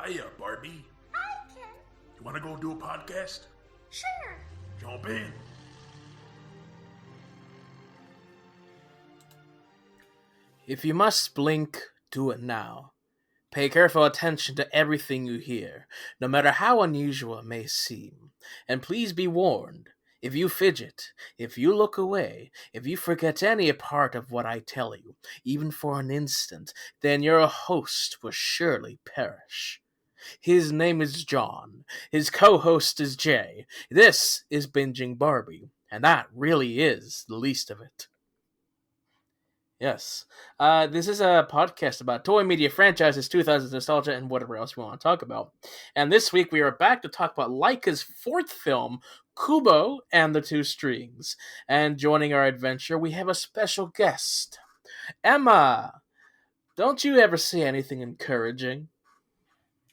Hiya, Barbie. Hi, Ken. You want to go do a podcast? Sure. Jump in. If you must blink, do it now. Pay careful attention to everything you hear, no matter how unusual it may seem. And please be warned, if you fidget, if you look away, if you forget any part of what I tell you, even for an instant, then your host will surely perish. His name is John. His co-host is Jay. This is Binging Barbie, and that really is the least of it. Yes. This is a podcast about toy media franchises, 2000s nostalgia, and whatever else we want to talk about. And this week we are back to talk about Laika's fourth film, Kubo and the Two Strings. And joining our adventure, we have a special guest. Emma, don't you ever say anything encouraging?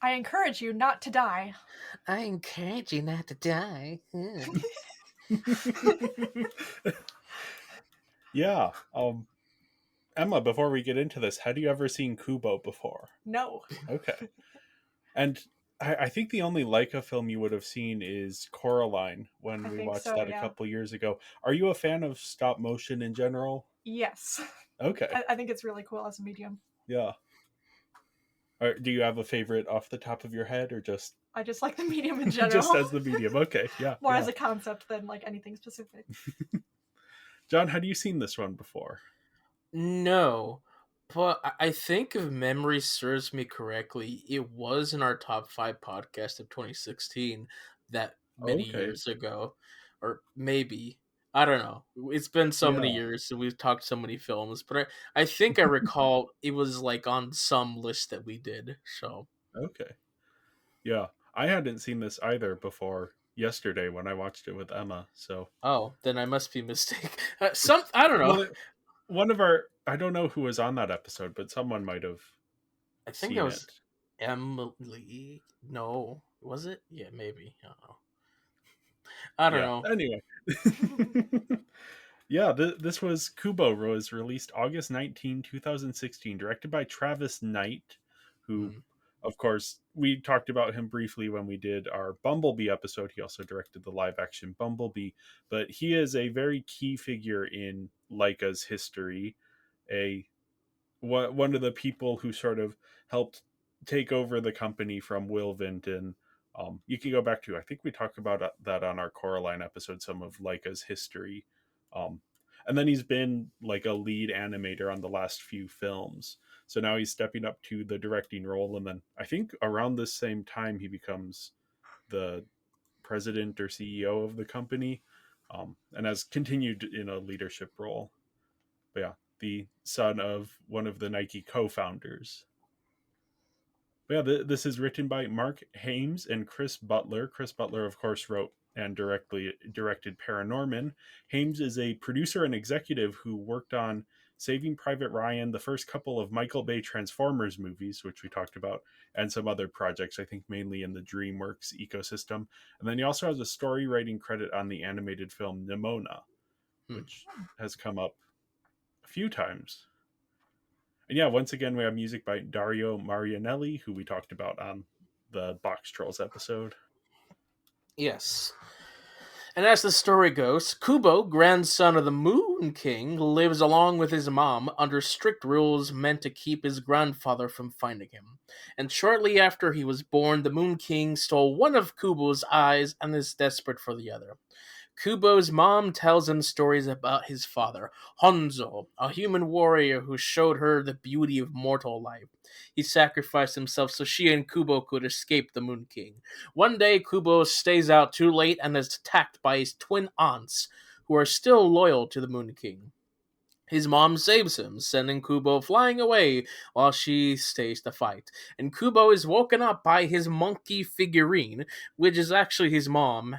I encourage you not to die. I encourage you not to die. Yeah. Emma, before we get into this, had you ever seen Kubo before? No. Okay. And I think the only Laika film you would have seen is Coraline when I we think watched so, that yeah. a couple years ago. Are you a fan of stop motion in general? Yes. Okay. I think it's really cool as a medium. Yeah. Do you have a favorite off the top of your head, or just I just like the medium in general. just as the medium? Okay, yeah. More yeah. as a concept than like anything specific. John, had you seen this one before? No, but I think if memory serves me correctly, it was in our top 5 podcast of 2016 that many Okay. years ago. Or maybe. I don't know. It's been so many Yeah. years and we've talked so many films, but I think I recall it was like on some list that we did. So Okay. Yeah. I hadn't seen this either before yesterday when I watched it with Emma, so then I must be mistaken. I don't know. Well, one of our, I don't know who was on that episode, but someone might have I think seen that was it. Emily. No, was it? Yeah, maybe. I don't know. Anyway. Yeah, this was Kubo, was released August 19, 2016, directed by Travis Knight, who, of course, we talked about him briefly when we did our Bumblebee episode. He also directed the live-action Bumblebee, but he is a very key figure in Laika's history, one of the people who sort of helped take over the company from Will Vinton. You can go back to, I think we talked about that on our Coraline episode, some of Laika's history. And then he's been like a lead animator on the last few films. So now he's stepping up to the directing role. And then I think around the same time, he becomes the president or CEO of the company, and has continued in a leadership role. But yeah, the son of one of the Nike co-founders. But yeah, this is written by Mark Hames and Chris Butler. Chris Butler, of course, wrote and directed Paranorman. Hames is a producer and executive who worked on Saving Private Ryan, the first couple of Michael Bay Transformers movies, which we talked about, and some other projects, I think mainly in the DreamWorks ecosystem. And then he also has a story writing credit on the animated film Nimona, which has come up a few times. And yeah, once again, we have music by Dario Marianelli, who we talked about on the Box Trolls episode. Yes. And as the story goes, Kubo, grandson of the Moon King, lives along with his mom under strict rules meant to keep his grandfather from finding him. And shortly after he was born, the Moon King stole one of Kubo's eyes and is desperate for the other. Kubo's mom tells him stories about his father, Honzo, a human warrior who showed her the beauty of mortal life. He sacrificed himself so she and Kubo could escape the Moon King. One day, Kubo stays out too late and is attacked by his twin aunts, who are still loyal to the Moon King. His mom saves him, sending Kubo flying away while she stays to fight. And Kubo is woken up by his monkey figurine, which is actually his mom,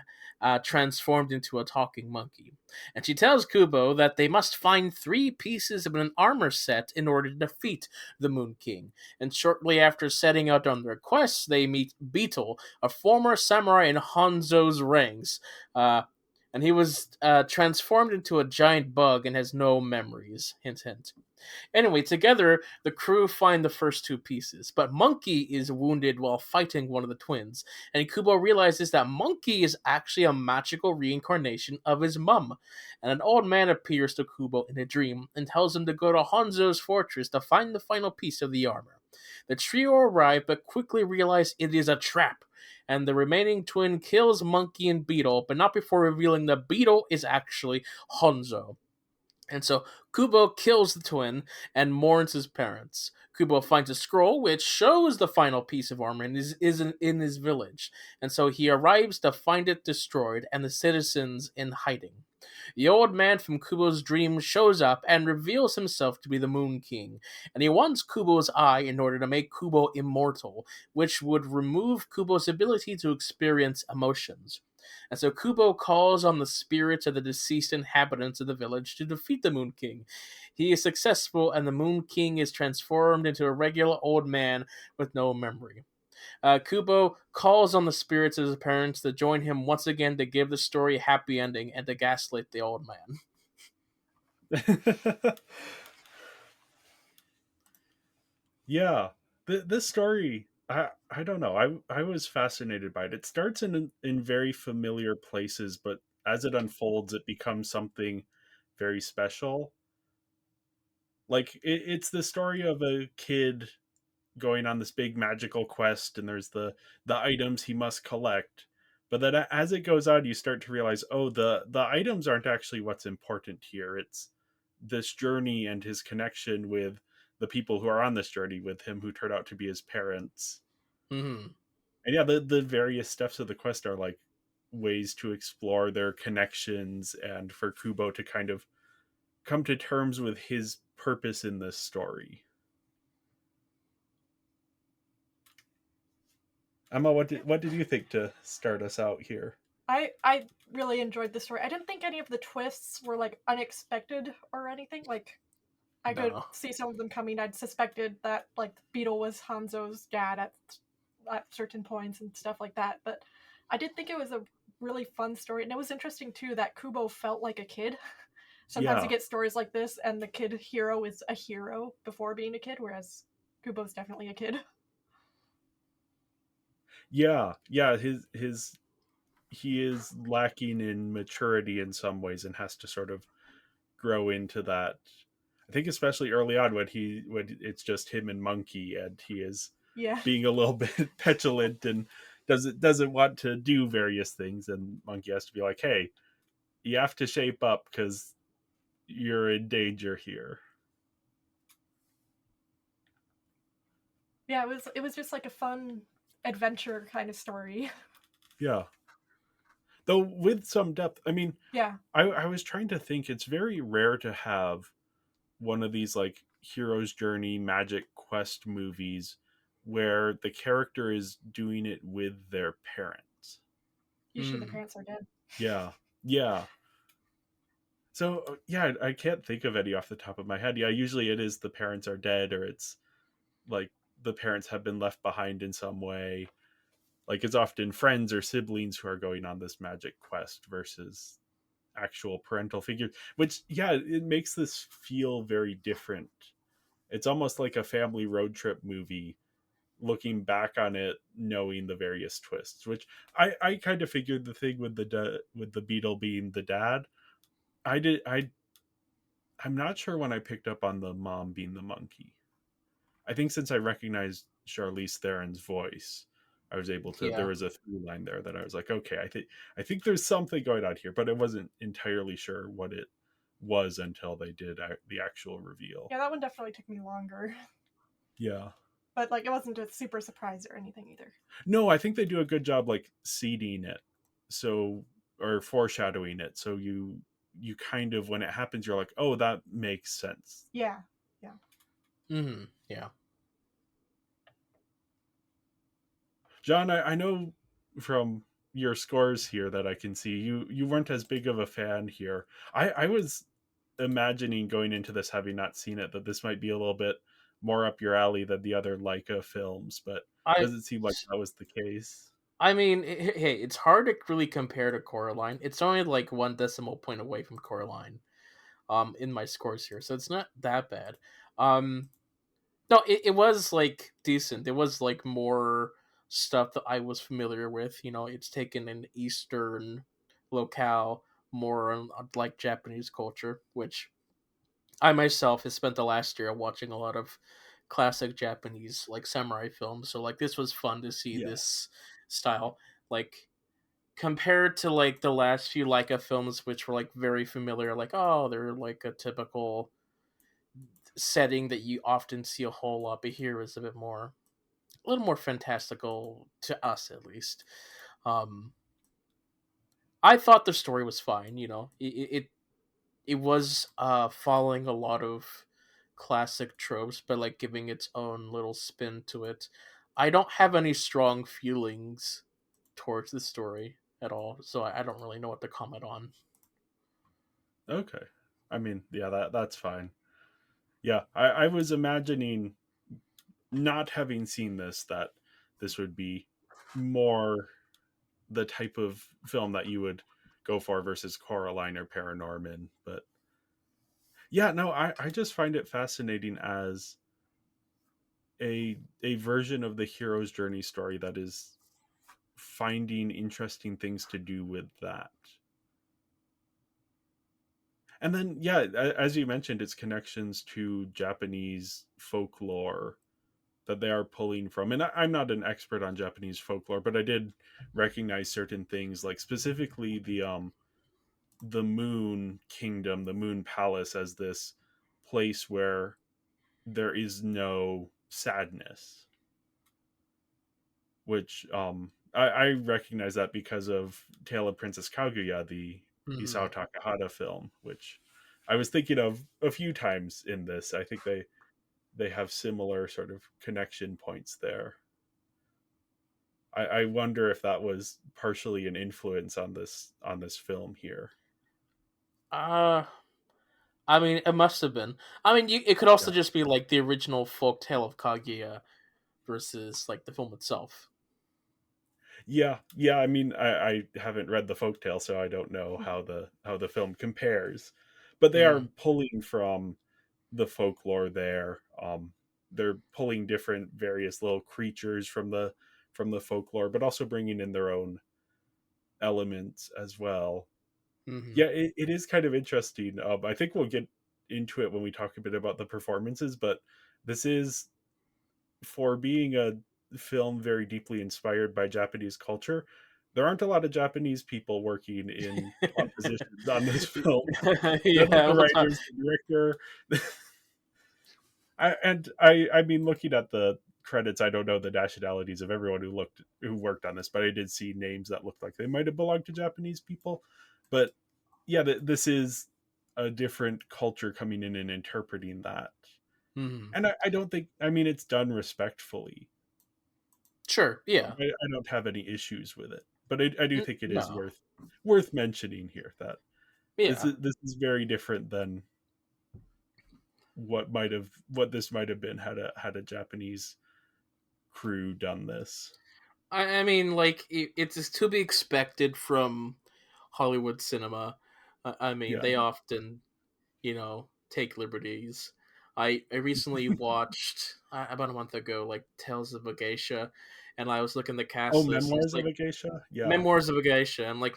transformed into a talking monkey. And she tells Kubo that they must find 3 pieces of an armor set in order to defeat the Moon King. And shortly after setting out on their quest, they meet Beetle, a former samurai in Hanzo's ranks. And he was transformed into a giant bug and has no memories. Hint, hint. Anyway, together, the crew find the first two pieces, but Monkey is wounded while fighting one of the twins, and Kubo realizes that Monkey is actually a magical reincarnation of his mum. And an old man appears to Kubo in a dream and tells him to go to Hanzo's fortress to find the final piece of the armor. The trio arrive, but quickly realize it is a trap, and the remaining twin kills Monkey and Beetle, but not before revealing that Beetle is actually Hanzo. And so Kubo kills the twin and mourns his parents. Kubo finds a scroll which shows the final piece of armor and is in his village. And so he arrives to find it destroyed and the citizens in hiding. The old man from Kubo's dream shows up and reveals himself to be the Moon King, and he wants Kubo's eye in order to make Kubo immortal, which would remove Kubo's ability to experience emotions. And so Kubo calls on the spirits of the deceased inhabitants of the village to defeat the Moon King. He is successful, and the Moon King is transformed into a regular old man with no memory. Kubo calls on the spirits of his parents to join him once again to give the story a happy ending and to gaslight the old man. Yeah, this story, I don't know. I was fascinated by it. It starts in very familiar places, but as it unfolds, it becomes something very special. Like it's the story of a kid going on this big magical quest, and there's the items he must collect. But then as it goes on, you start to realize, oh, the items aren't actually what's important here. It's this journey and his connection with the people who are on this journey with him, who turn out to be his parents. Mm-hmm. And yeah, the various steps of the quest are like ways to explore their connections and for Kubo to kind of come to terms with his purpose in this story. Emma, what did you think to start us out here? I really enjoyed the story. I didn't think any of the twists were like unexpected or anything. Like I could No. see some of them coming. I'd suspected that like Beetle was Hanzo's dad at certain points and stuff like that. But I did think it was a really fun story, and it was interesting too that Kubo felt like a kid. Sometimes Yeah, you get stories like this, and the kid hero is a hero before being a kid, whereas Kubo's definitely a kid. yeah. His he is lacking in maturity in some ways and has to sort of grow into that. I think especially early on when it's just him and Monkey, and he is Yeah. being a little bit petulant and doesn't want to do various things, and Monkey has to be like, hey, you have to shape up because you're in danger here. Yeah, it was just like a fun adventure kind of story. Yeah, though with some depth. I mean, Yeah. I was trying to think, it's very rare to have one of these like hero's journey magic quest movies where the character is doing it with their parents. Usually the Mm. parents are dead. Yeah, yeah. So yeah, I can't think of any off the top of my head. Yeah, usually it is the parents are dead, or it's like the parents have been left behind in some way. Like it's often friends or siblings who are going on this magic quest versus actual parental figures. Which yeah, it makes this feel very different. It's almost like a family road trip movie, looking back on it, knowing the various twists. Which I kind of figured the thing with with the Beetle being the dad. I'm not sure when I picked up on the mom being the monkey. I think since I recognized Charlize Theron's voice, I was able to. There Yeah. was a through line there that I was like, okay, I think there's something going on here, but I wasn't entirely sure what it was until they did the actual reveal. Yeah, that one definitely took me longer. Yeah. But like it wasn't a super surprise or anything either. No, I think they do a good job like seeding it, so or foreshadowing it, so you kind of when it happens, you're like, oh, that makes sense. Yeah. Mm-hmm. Yeah. John, I know from your scores here that I can see you weren't as big of a fan here. I was imagining going into this, having not seen it, that this might be a little bit more up your alley than the other Laika films, but I doesn't seem like that was the case. I mean, hey, it's hard to really compare to Coraline. It's only like one decimal point away from Coraline. In my scores here, so it's not that bad. Um, no, it was like decent. It was like more stuff that I was familiar with. You know, it's taken an Eastern locale, more on like Japanese culture, which I myself have spent the last year watching a lot of classic Japanese like samurai films. So like this was fun to see Yeah. this style. Like compared to like the last few Laika films, which were like very familiar, like oh, they're like a typical setting that you often see a whole lot, but here is a bit more, a little more fantastical to us at least. Um, I thought the story was fine. You know, it was following a lot of classic tropes, but like giving its own little spin to it. I don't have any strong feelings towards the story at all, so I don't really know what to comment on. Okay. I mean, yeah, that's fine. Yeah, I was imagining, not having seen this, that this would be more the type of film that you would go for versus Coraline or Paranorman. But yeah, no, I just find it fascinating as a version of the hero's journey story that is finding interesting things to do with that. And then, yeah, as you mentioned, its connections to Japanese folklore that they are pulling from. And I'm not an expert on Japanese folklore, but I did recognize certain things, like specifically the Moon Kingdom, the Moon Palace, as this place where there is no sadness. Which I recognize that because of Tale of Princess Kaguya, the Hmm. Isao Takahata film, which I was thinking of a few times in this. I think they have similar sort of connection points there. I wonder if that was partially an influence on this film here. Uh, I mean, it must have been. I mean, it could also Yeah. just be like the original folk tale of Kaguya versus like the film itself. Yeah. I mean, I haven't read the folktale, so I don't know how the film compares. But they are Mm, pulling from the folklore there. They're pulling different various little creatures from the folklore, but also bringing in their own elements as well. hmm. Yeah, it is kind of interesting. I think we'll get into it when we talk a bit about the performances, but this is, for being a film very deeply inspired by Japanese culture, there aren't a lot of Japanese people working in top positions on this film. None of Yeah, the we'll talk. writers, the director, I mean, looking at the credits, I don't know the nationalities of everyone who worked on this, but I did see names that looked like they might have belonged to Japanese people. But yeah, this is a different culture coming in and interpreting that, Hmm. and I don't think, I mean, it's done respectfully. Sure. Yeah. I don't have any issues with it, but I do think it is No. worth mentioning here that Yeah. this is very different than what this might have been had a Japanese crew done this. I mean, like it's to be expected from Hollywood cinema. I mean, Yeah. they often, you know, take liberties. I recently watched about a month ago, like Tales of a Geisha, and I was looking at the Oh, cast list. And it's Memoirs of like a Geisha. Yeah, Memoirs of a Geisha. I'm like,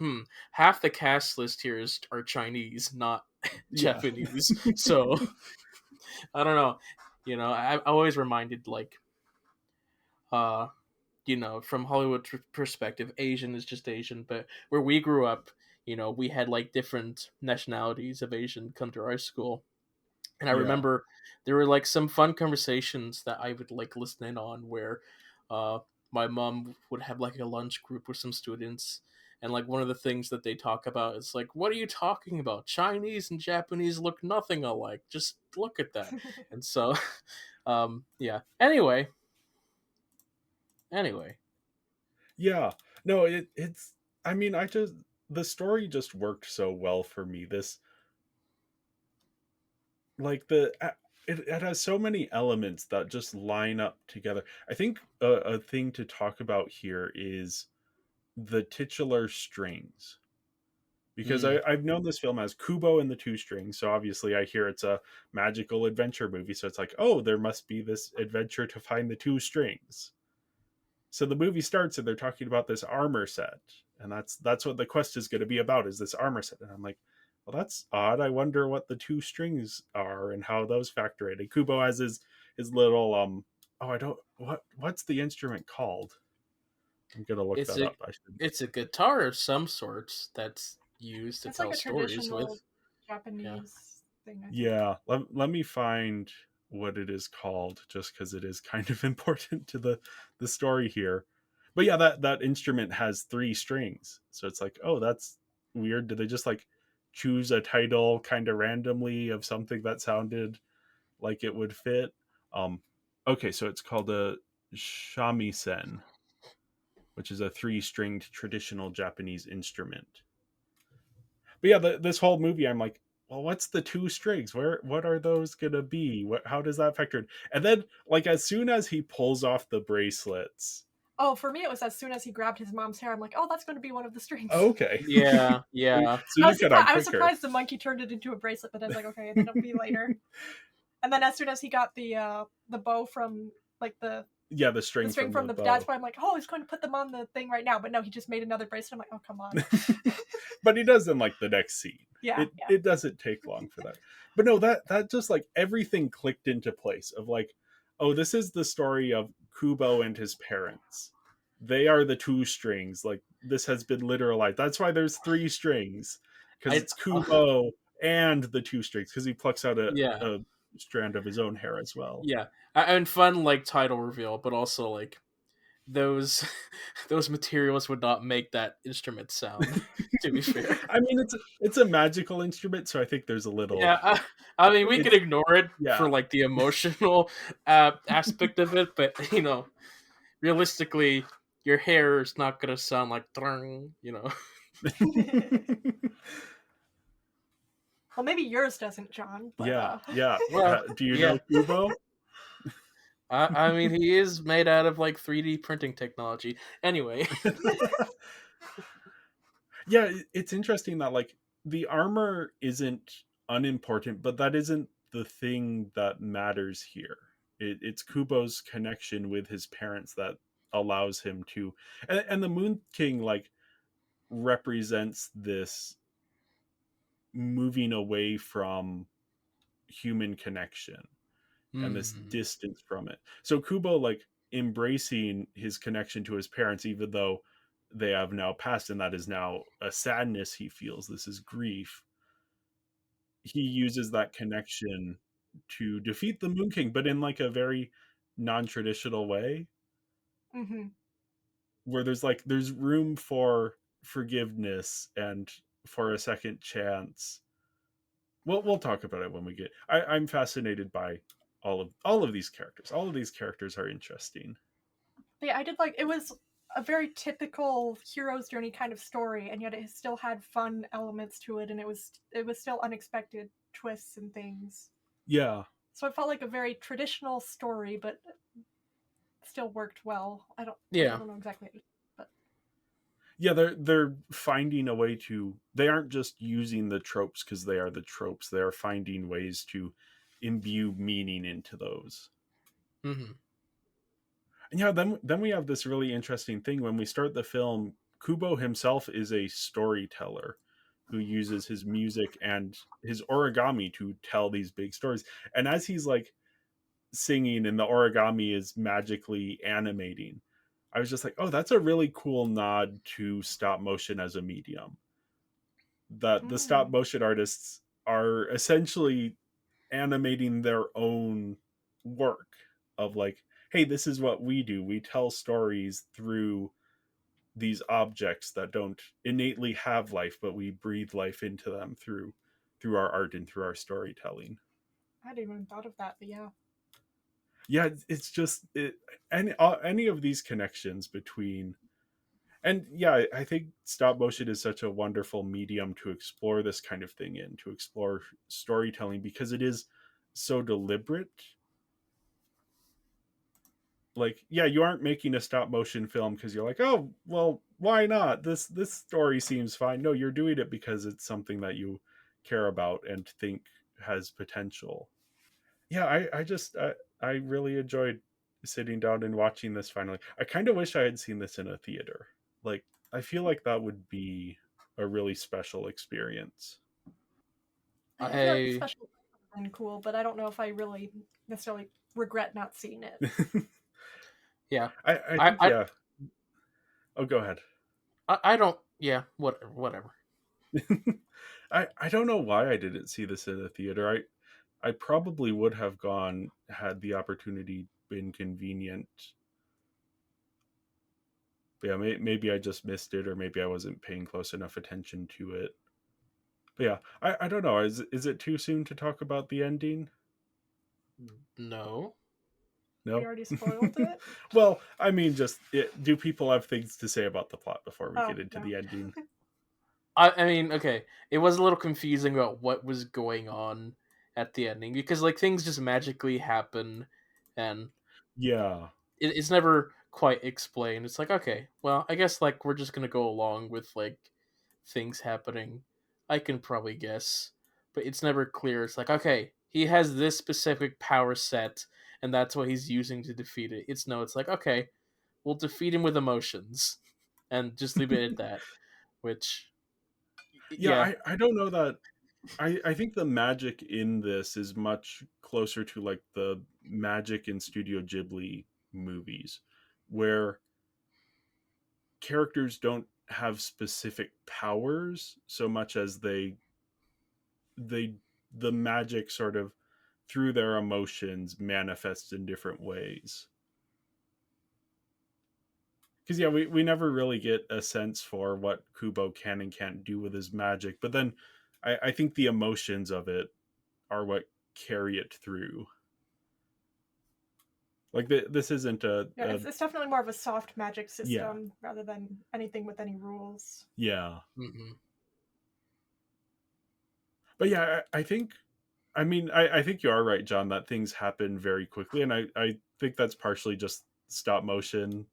half the cast list here are Chinese, not yeah, Japanese. So I don't know. You know, I always reminded like, uh, you know, from Hollywood perspective, Asian is just Asian. But where we grew up, you know, we had like different nationalities of Asian come to our school, and I yeah. remember there were like some fun conversations that I would like listen in on where uh, my mom would have like a lunch group with some students. And like one of the things that they talk about is like, what are you talking about? Chinese and Japanese look nothing alike. Just look at that. And so, yeah. Anyway. Yeah. No, it's. I mean, I just, the story just worked so well for me. This, like it has so many elements that just line up together. I think a thing to talk about here is the titular strings. Because Mm. I've known this film as Kubo and the Two Strings, so obviously I hear it's a magical adventure movie, so it's like, oh, there must be this adventure to find the two strings. So the movie starts and they're talking about this armor set, and that's what the quest is going to be about, is this armor set. And I'm like, well, that's odd. I wonder what the two strings are and how those factor in. And Kubo has his little oh, I don't, what's the instrument called? I'm gonna look It's that a up. I should. it's a guitar of some sorts that's used to It's like tell a stories traditional with. Yeah. Japanese thing, I think. Yeah, let me find what it is called, just because it is kind of important to the story here. But yeah, that instrument has three strings, so it's like, oh, that's weird. Did they just like choose a title kind of randomly of something that sounded like it would fit? Um, okay, so it's called a shamisen, which is a three-stringed traditional Japanese instrument. But yeah, this whole movie, I'm like, well, what's the two strings? What are those gonna be? How does that factor in? And then, like, as soon as he pulls off the bracelets, Oh, for me, it was as soon as he grabbed his mom's hair. I'm like, oh, that's going to be one of the strings. okay, Yeah, yeah. so you cut on I was quicker. surprised the monkey turned it into a bracelet, but I was like, okay, then it'll be later. And then as soon as he got the bow from like the Yeah, the string from the bow. dad's bow, I'm like, oh, he's going to put them on the thing right now. But no, he just made another bracelet. I'm like, oh, come on. But he does in like the next scene. Yeah, It doesn't take long for that. But no, that just like everything clicked into place of like, oh, this is the story of Kubo and his parents. They are the two strings. Like, this has been literalized. That's why there's three strings, because it's Kubo and the two strings, because he plucks out Yeah, a strand of his own hair as well. yeah. And fun like title reveal, but also like those those materials would not make that instrument sound. To be fair. I mean, it's a magical instrument, so I think there's a little. Yeah, I mean, we could ignore it Yeah. for like the emotional aspect of it, but you know, realistically, your hair is not gonna sound like you know. Well, maybe yours doesn't, John. But, yeah. Well, Do you yeah. know Kubo? I mean, he is made out of like 3D printing technology. Anyway. Yeah, it's interesting that like the armor isn't unimportant, but that isn't the thing that matters here. It's Kubo's connection with his parents that allows him to, and the Moon King like represents this moving away from human connection and this distance from it. So Kubo like embracing his connection to his parents, even though they have now passed, and that is now a sadness he feels. This is grief. He uses that connection to defeat the Moon King, but in like a very non-traditional way, mm-hmm. where there's room for forgiveness and for a second chance. We'll talk about it when we get. I'm fascinated by all of these characters. All of these characters are interesting. Yeah, I did like it was a very typical hero's journey kind of story, and yet it still had fun elements to it, and it was still unexpected twists and things. Yeah. So it felt like a very traditional story, but still worked well. I don't know exactly, but yeah, they're finding a way to. They aren't just using the tropes because they are the tropes. They are finding ways to imbue meaning into those. Mm-hmm. And yeah, then we have this really interesting thing when we start the film. Kubo himself is a storyteller who uses his music and his origami to tell these big stories. And as he's like singing and the origami is magically animating, I was just like, oh, that's a really cool nod to stop motion as a medium. That the stop motion artists are essentially animating their own work of like, hey, this is what we do. We tell stories through these objects that don't innately have life, but we breathe life into them through our art and through our storytelling. I hadn't even thought of that, but yeah. Yeah, it's just any of these connections between, and yeah, I think stop motion is such a wonderful medium to explore this kind of thing in, to explore storytelling, because it is so deliberate. like, yeah, you aren't making a stop motion film because you're like, oh, well, why not? This story seems fine. No, you're doing it because it's something that you care about and think has potential. Yeah, I really enjoyed sitting down and watching this finally. I kind of wish I had seen this in a theater. Like, I feel like that would be a really special experience. I feel like the I special effects have been cool, but I don't know if I really necessarily regret not seeing it. yeah. I I think, I yeah. Oh, go ahead. I don't. Yeah. Whatever. I don't know why I didn't see this in a theater. I probably would have gone had the opportunity been convenient. But yeah, maybe I just missed it, or maybe I wasn't paying close enough attention to it. But yeah, I don't know. Is it too soon to talk about the ending? No. We No. already spoiled it. Well, I mean, do people have things to say about the plot before we Oh get into no. the ending? I mean, okay. It was a little confusing about what was going on at the ending because like things just magically happen, and Yeah, it's never quite explained. It's like, okay, well, I guess like we're just gonna go along with like things happening. I can probably guess, but it's never clear. It's like, okay, he has this specific power set, and that's what he's using to defeat it. It's no, it's like, okay, we'll defeat him with emotions, and just leave it at that. Which, yeah. yeah, I don't know that. I think the magic in this is much closer to like the magic in Studio Ghibli movies, where characters don't have specific powers so much as they the magic sort of through their emotions manifests in different ways. Because yeah, we never really get a sense for what Kubo can and can't do with his magic, but then I think the emotions of it are what carry it through. Like this isn't Yeah, it's definitely more of a soft magic yeah, system rather than anything with any rules. yeah. mm-hmm. But yeah, I think I mean I think you are right, John, that things happen very quickly, and I think that's partially just stop motion.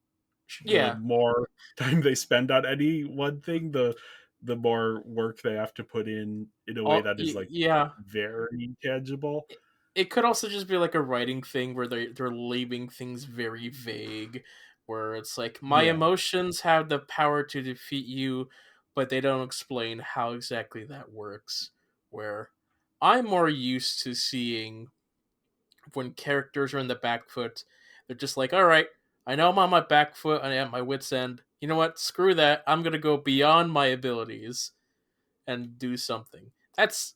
The Yeah, more time they spend on any one thing, the more work they have to put in a way that is like yeah. very tangible. It could also just be like a writing thing where they're leaving things very vague, where it's like my Yeah, emotions have the power to defeat you, but they don't explain how exactly that works. Where I'm more used to seeing when characters are in the back foot, they're just like, all right, I know I'm on my back foot and at my wits end. You know what? Screw that. I'm gonna go beyond my abilities and do something. That's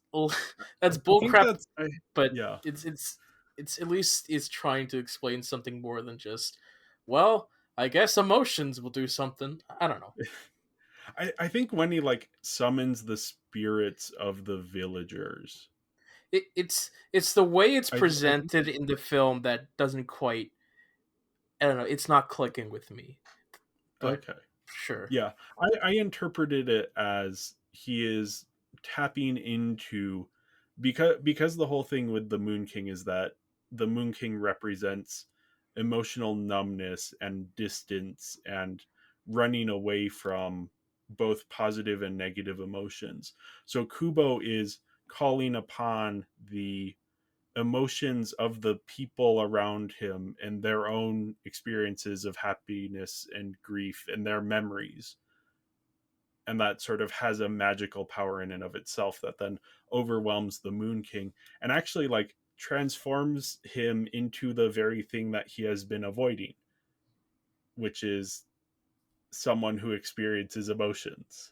that's I think bullcrap, but yeah. it's at least is trying to explain something more than just, well, I guess emotions will do something. I don't know. I think when he like summons the spirits of the villagers, It's the way it's I think presented in the film that doesn't quite. I don't know. It's not clicking with me, but okay. sure. Yeah, I interpreted it as he is tapping into because the whole thing with the Moon King is that the Moon King represents emotional numbness and distance and running away from both positive and negative emotions. So Kubo is calling upon the emotions of the people around him and their own experiences of happiness and grief and their memories, and that sort of has a magical power in and of itself that then overwhelms the Moon King and actually like transforms him into the very thing that he has been avoiding, which is someone who experiences emotions.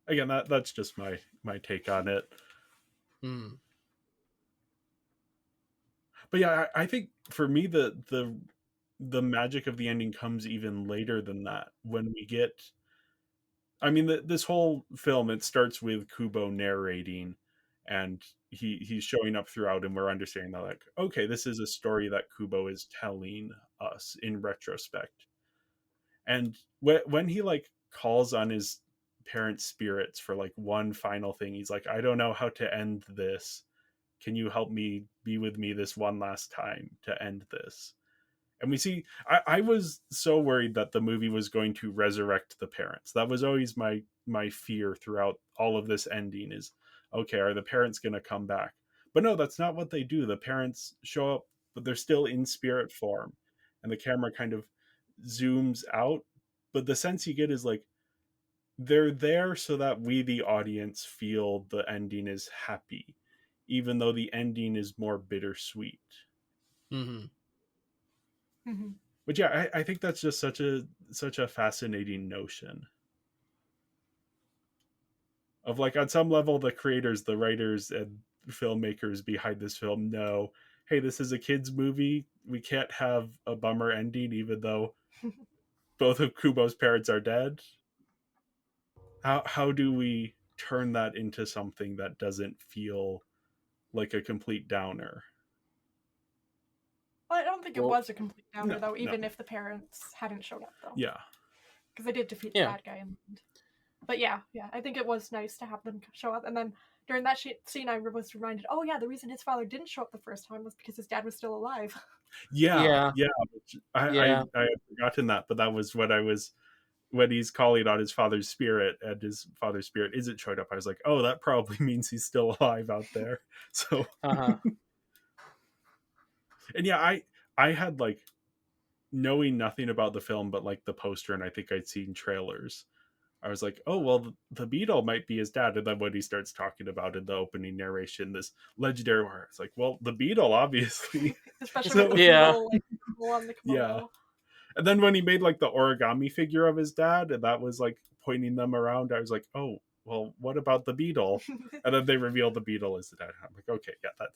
Again, that's just my take on it. Hmm. But yeah, I think for me the magic of the ending comes even later than that, when we get I mean this whole film, it starts with Kubo narrating, and he's showing up throughout, and we're understanding that like, okay, this is a story that Kubo is telling us in retrospect. And when he like calls on his parents' spirits for like one final thing, he's like, I don't know how to end this, can you help me be with me this one last time to end this? And we see, I was so worried that the movie was going to resurrect the parents. That was always my fear throughout all of this ending is, okay, are the parents going to come back? But no, that's not what they do. The parents show up, but they're still in spirit form. And the camera kind of zooms out. But the sense you get is like, they're there so that we, the audience, feel the ending is happy, even though the ending is more bittersweet. Mm-hmm. Mm-hmm. But yeah, I think that's just such a fascinating notion of like on some level the creators, the writers and filmmakers behind this film know, hey, this is a kids movie. We can't have a bummer ending even though both of Kubo's parents are dead. How do we turn that into something that doesn't feel like a complete downer? Well, I don't think it Well, was a complete downer, no, though, even no. if the parents hadn't showed up, though. Yeah. Because they did defeat the Yeah. bad guy in the end. But yeah, I think it was nice to have them show up. And then during that scene, I was reminded, oh yeah, the reason his father didn't show up the first time was because his dad was still alive. Yeah. I Yeah. had forgotten that, but that was what I was when he's calling on his father's spirit and his father's spirit isn't showing up. I was like, oh, that probably means he's still alive out there. So Uh-huh. and yeah, I had like knowing nothing about the film but like the poster, and I think I'd seen trailers. I was like, oh well, the beetle might be his dad, and then when he starts talking about in the opening narration this legendary word, it's like, well, the beetle obviously. Especially So- with the Yeah. beetle, like, symbol on the kimono. Yeah. And then when he made like the origami figure of his dad, and that was like pointing them around, I was like, oh well, what about the beetle? And then they revealed the beetle is the dad. I'm like, okay, yeah,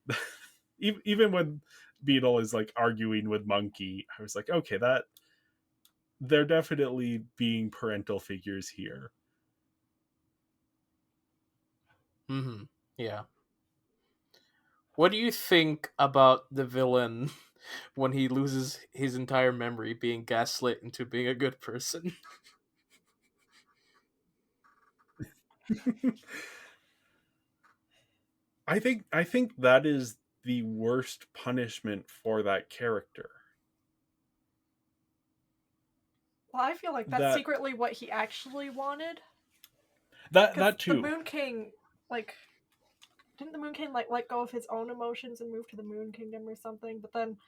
that even when Beetle is like arguing with Monkey, I was like, okay, that they're definitely being parental figures here. Mm-hmm. Yeah. What do you think about the villain when he loses his entire memory, being gaslit into being a good person? I think that is the worst punishment for that character. Well, I feel like that's That- secretly what he actually wanted. That 'Cause too. The Moon King, like, didn't the Moon King like let go of his own emotions and move to the Moon Kingdom or something? But then,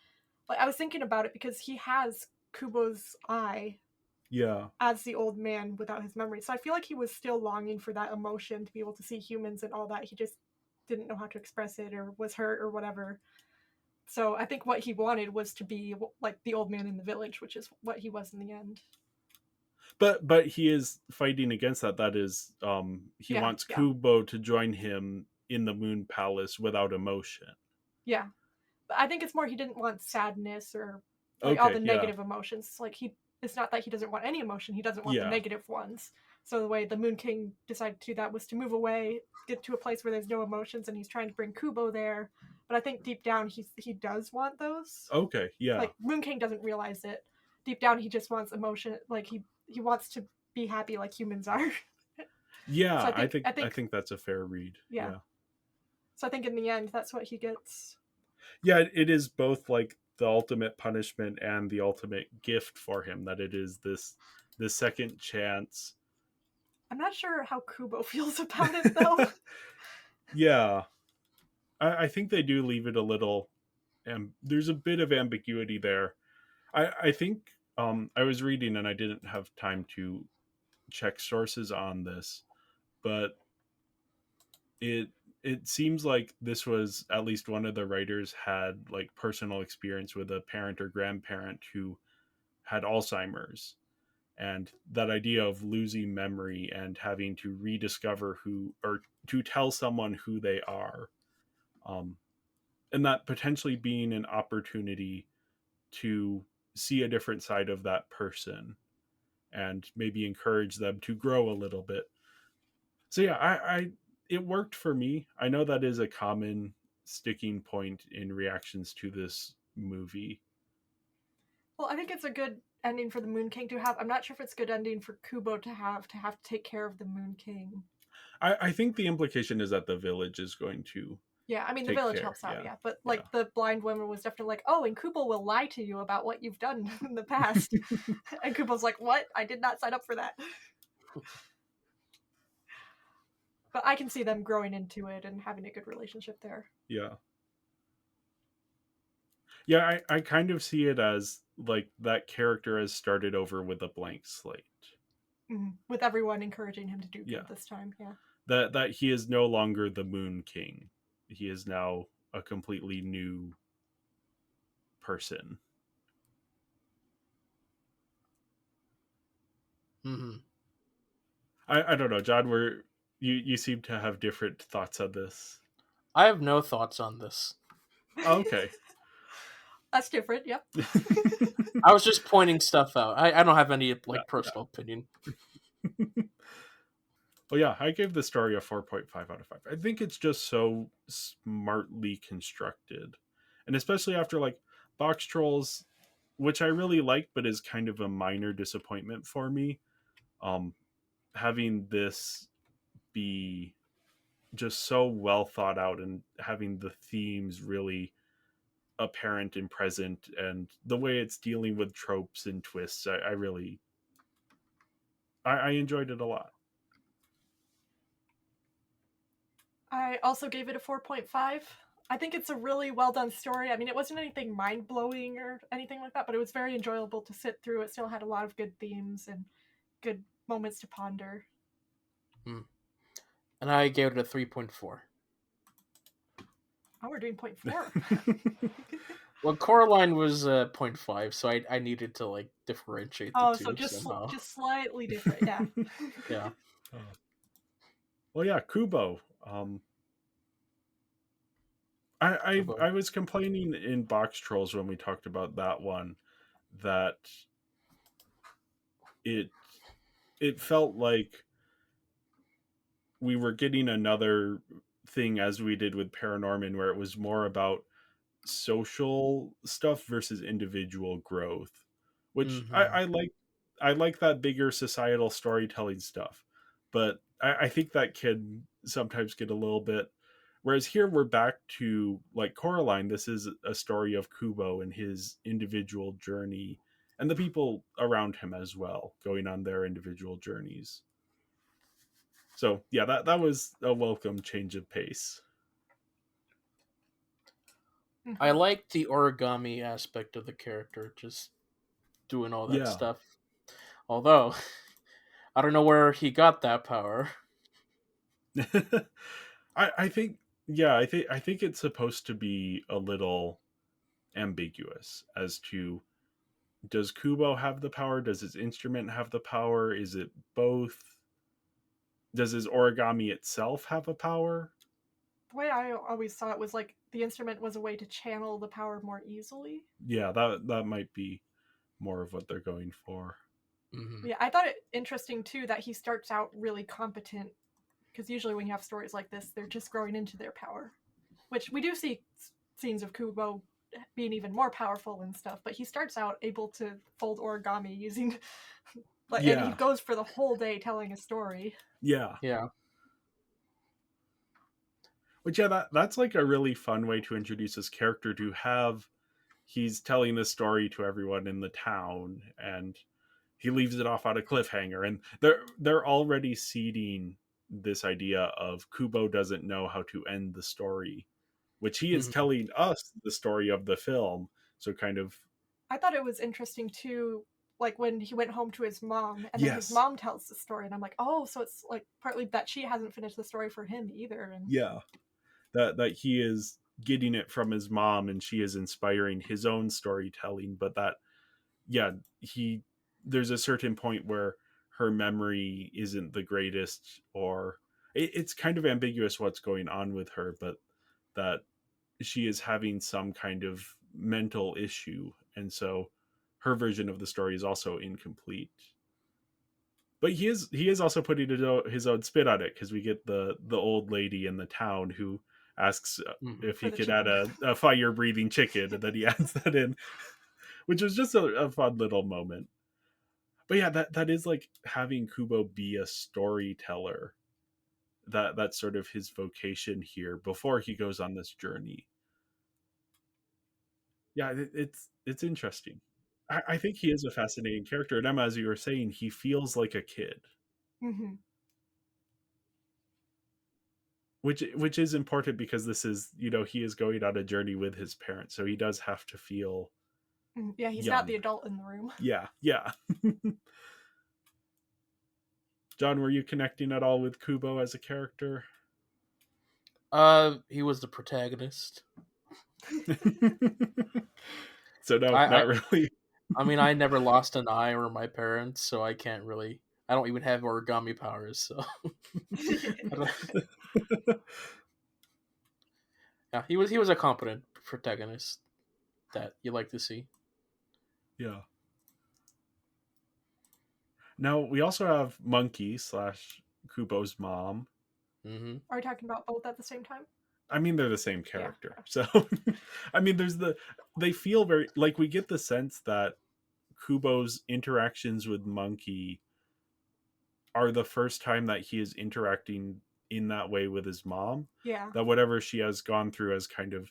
like, I was thinking about it because he has Kubo's eye Yeah. as the old man without his memory. So I feel like he was still longing for that emotion to be able to see humans and all that. He just didn't know how to express it or was hurt or whatever. So I think what he wanted was to be like the old man in the village, which is what he was in the end. But he is fighting against that. That is he Yeah, wants yeah. Kubo to join him in the Moon Palace without emotion. Yeah. But I think it's more he didn't want sadness or like all Okay, the yeah. negative emotions. Like it's not that he doesn't want any emotion, he doesn't want Yeah. the negative ones. So the way the Moon King decided to do that was to move away, get to a place where there's no emotions, and he's trying to bring Kubo there. But I think deep down he does want those. Okay, yeah. Like Moon King doesn't realize it. Deep down he just wants emotion, like he wants to be happy like humans are. Yeah, So I think that's a fair read. Yeah. So I think in the end that's what he gets. Yeah, it is both like the ultimate punishment and the ultimate gift for him, that it is this second chance. I'm not sure how Kubo feels about it though. Yeah. I think they do leave it a little there's a bit of ambiguity there. I think I was reading and I didn't have time to check sources on this, but it seems like this was at least one of the writers had like personal experience with a parent or grandparent who had Alzheimer's, and that idea of losing memory and having to rediscover who, or to tell someone who they are, and that potentially being an opportunity to see a different side of that person and maybe encourage them to grow a little bit. So yeah, I it worked for me. I know that is a common sticking point in reactions to this movie. Well, I think it's a good ending for the Moon King to have. I'm not sure if it's a good ending for Kubo to have to take care of the Moon King. I think the implication is that the village is going to Yeah, I mean, the take village care. helps out, Yeah. yeah. But, like, the blind woman was definitely like, oh, and Kubo will lie to you about what you've done in the past. And Kubo's like, what? I did not sign up for that. But I can see them growing into it and having a good relationship there. Yeah. Yeah, I kind of see it as like that character has started over with a blank slate. With everyone encouraging him to do Yeah. good this time, yeah. That he is no longer the Moon King. He is now a completely new person. Mm-hmm. I don't know, John, where you seem to have different thoughts on this. I have no thoughts on this. Oh, okay. That's different, yep. I was just pointing stuff out. I don't have any Yeah, personal opinion. Well, yeah, I gave the story a 4.5 out of 5. I think it's just so smartly constructed. And especially after like Box Trolls, which I really like, but is kind of a minor disappointment for me. Having this be just so well thought out and having the themes really apparent and present, and the way it's dealing with tropes and twists, I really I enjoyed it a lot. I also gave it a 4.5. I think it's a really well done story. I mean, it wasn't anything mind blowing or anything like that, but it was very enjoyable to sit through. It still had a lot of good themes and good moments to ponder. And I gave it a 3.4. Oh, we're doing 0.4. Well, Coraline was 0.5, so I needed to like differentiate the two so just somehow. just slightly different, yeah. Yeah. Well, yeah, Kubo. I was complaining in Box Trolls when we talked about that one that it felt like we were getting another thing as we did with Paranorman, where it was more about social stuff versus individual growth, which I like. I like that bigger societal storytelling stuff, but I think that can sometimes get a little bit. Whereas here we're back to like Coraline. This is a story of Kubo and his individual journey, and the people around him as well, going on their individual journeys. So yeah, that was a welcome change of pace. I like the origami aspect of the character, just doing all that stuff. Although, I don't know where he got that power. I think I think it's supposed to be a little ambiguous as to, does Kubo have the power? Does his instrument have the power? Is it both? Does his origami itself have a power? The way I always saw it was like the instrument was a way to channel the power more easily. Yeah, that might be more of what they're going for. Mm-hmm. Yeah, I thought it interesting too that he starts out really competent, because usually when you have stories like this, they're just growing into their power, which we do see scenes of Kubo being even more powerful and stuff, but he starts out able to fold origami using and he goes for the whole day telling a story. Yeah. Which that's like a really fun way to introduce this character, to have he's telling this story to everyone in the town and he leaves it off on a cliffhanger, and they're already seeding this idea of Kubo doesn't know how to end the story, which he is telling us the story of the film. So kind of, I thought it was interesting too, like when he went home to his mom and then his mom tells the story, and I'm like, oh, so it's like partly that she hasn't finished the story for him either. And that he is getting it from his mom and she is inspiring his own storytelling, but that there's a certain point where her memory isn't the greatest, or it's kind of ambiguous what's going on with her, but that she is having some kind of mental issue, and so her version of the story is also incomplete. But he is also putting his own spin on it, because we get the old lady in the town who asks if he could add a fire breathing chicken, and then he adds that in, which was just a fun little moment. But yeah, that is like having Kubo be a storyteller. that's sort of his vocation here before he goes on this journey. Yeah, it's interesting. I think he is a fascinating character, and Emma, as you were saying, he feels like a kid, Hmm. which is important because this is, he is going on a journey with his parents, so he does have to feel Yeah, he's not young. the adult in the room. Yeah, yeah. John, were you connecting at all with Kubo as a character? He was the protagonist. So no, I not really. I mean, I never lost an eye or my parents, so I can't really. I don't even have origami powers, so. Yeah, he was a competent protagonist that you like to see. Yeah. Now we also have Monkey slash Kubo's mom. Mm-hmm. Are we talking about both at the same time? I mean, they're the same Yeah. character. So, I mean, they feel very, like, we get the sense that Kubo's interactions with Monkey are the first time that he is interacting in that way with his mom. Yeah. That whatever she has gone through has kind of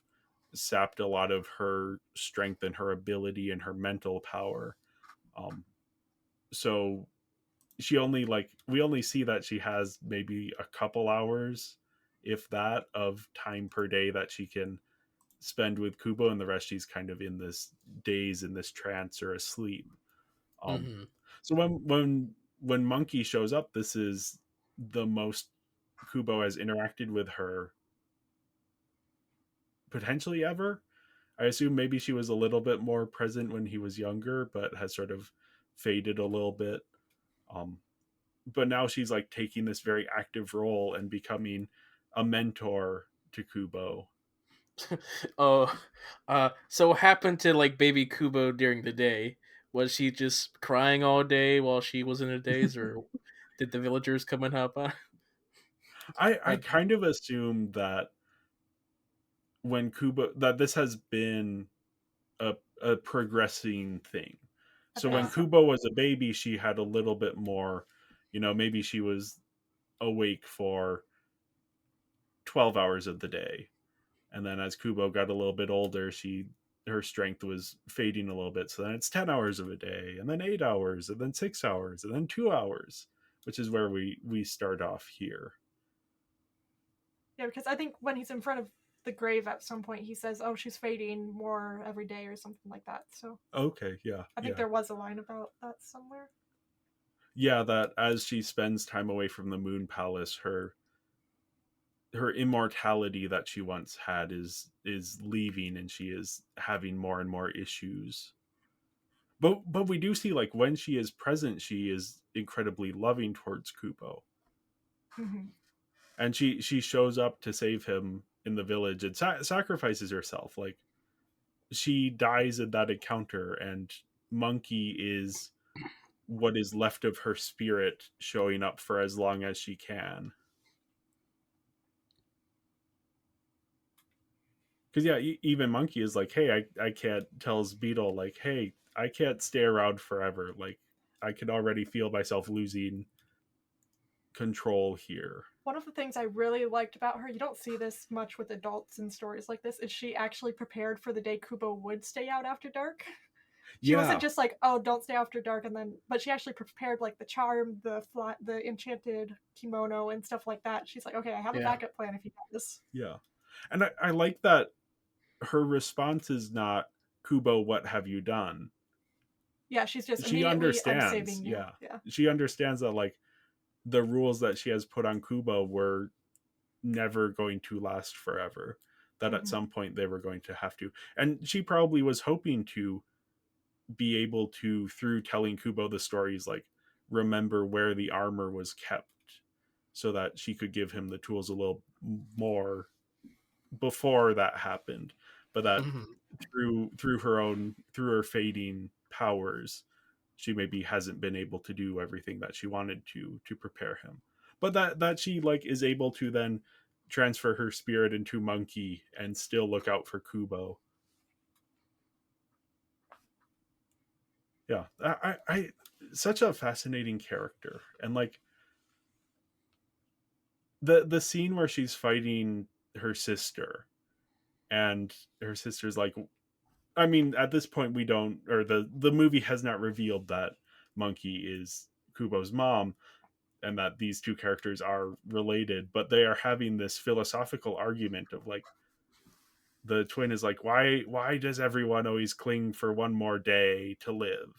sapped a lot of her strength and her ability and her mental power. So we only see that she has maybe a couple hours, if that, of time per day that she can spend with Kubo, and the rest she's kind of in this daze, in this trance or asleep. Um, Mm-hmm. so when Monkey shows up, this is the most Kubo has interacted with her potentially ever. I assume maybe she was a little bit more present when he was younger, but has sort of faded a little bit. Um, but now she's like taking this very active role and becoming a mentor to Kubo. Oh, so what happened to like baby Kubo during the day? Was she just crying all day while she was in a daze, or did the villagers come and help out? I kind of assume that when Kubo that this has been a progressing thing. I So think when Uh, so. Kubo was a baby, she had a little bit more, maybe she was awake for 12 hours of the day. And then as Kubo got a little bit older, her strength was fading a little bit. So then it's 10 hours of a day, and then 8 hours, and then 6 hours, and then 2 hours, which is where we start off here. Yeah, because I think when he's in front of the grave at some point, he says, "Oh, she's fading more every day" or something like that. So Okay, yeah. I think Yeah. there was a line about that somewhere. Yeah, that as she spends time away from the Moon Palace, her immortality that she once had is leaving, and she is having more and more issues. But we do see, like, when she is present, she is incredibly loving towards Kubo. Mm-hmm. And she shows up to save him in the village and sacrifices herself. Like, she dies in that encounter, and Monkey is what is left of her spirit showing up for as long as she can. Because yeah, even Monkey is like, hey, I can't, tells Beetle, like, hey, I can't stay around forever, like, I can already feel myself losing control here. One of the things I really liked about her, you don't see this much with adults in stories like this, is she actually prepared for the day Kubo would stay out after dark. She wasn't Yeah, just like, "Oh, don't stay after dark," and then, but she actually prepared like the charm, the enchanted kimono, and stuff like that. She's like, "Okay, I have a yeah. backup plan if you got this." yeah. And I like that her response is not, Kubo, what have you done? Yeah, she's just She immediately, "I'm understands. saving you." Yeah. Yeah. She understands that, like, the rules that she has put on Kubo were never going to last forever. That at Mm-hmm. some point they were going to have to. And she probably was hoping to be able to, through telling Kubo the stories, like, remember where the armor was kept, so that she could give him the tools a little more before that happened. But that Mm-hmm. through her fading powers, she maybe hasn't been able to do everything that she wanted to prepare him. But that she, like, is able to then transfer her spirit into Monkey and still look out for Kubo. Yeah, I such a fascinating character. And, like, the scene where she's fighting her sister, and her sister's like, I mean, at this point we don't, or the movie has not revealed that Monkey is Kubo's mom, and that these two characters are related, but they are having this philosophical argument of like, the twin is like, why does everyone always cling for one more day to live?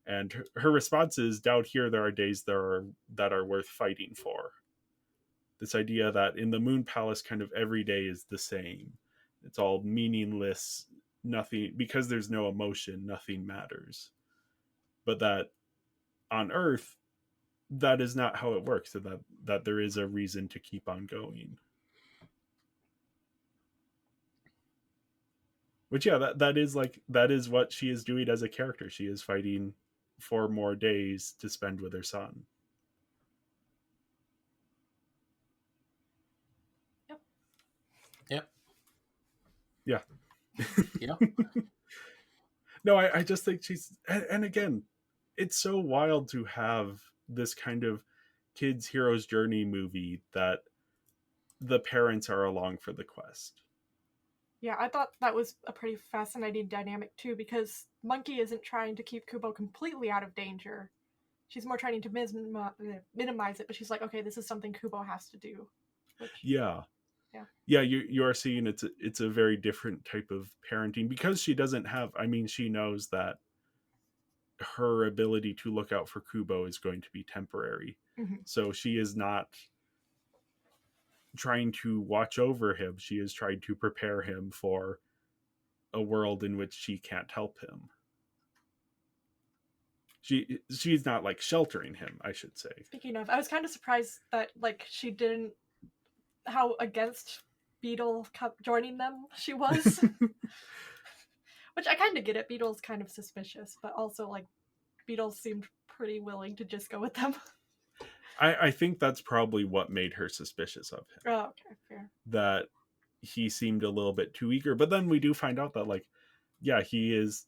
And her response is, down here there are days that are worth fighting for. This idea that in the Moon Palace, kind of every day is the same. It's all meaningless, nothing, because there's no emotion, nothing matters. But that on Earth, that is not how it works, and that there is a reason to keep on going. Which, yeah, that is what she is doing as a character. She is fighting for more days to spend with her son. Yep. Yeah. Yeah. No, I just think she's, and again, it's so wild to have this kind of kids' hero's journey movie that the parents are along for the quest. Yeah, I thought that was a pretty fascinating dynamic too, because Monkey isn't trying to keep Kubo completely out of danger. She's more trying to minimize it, but she's like, okay, this is something Kubo has to do. Which, Yeah. Yeah. You are seeing it's a very different type of parenting, because she doesn't have, I mean, she knows that her ability to look out for Kubo is going to be temporary. Mhm. So she is not trying to watch over him. She is trying to prepare him for a world in which she can't help him. She's not like sheltering him, I should say. Speaking of, I was kind of surprised that like she didn't, how against Beetle joining them she was. Which I kind of get it. Beetle's kind of suspicious, but also like Beetle seemed pretty willing to just go with them. I think that's probably what made her suspicious of him. Oh, okay, fair. That he seemed a little bit too eager. But then we do find out that, like, yeah, he is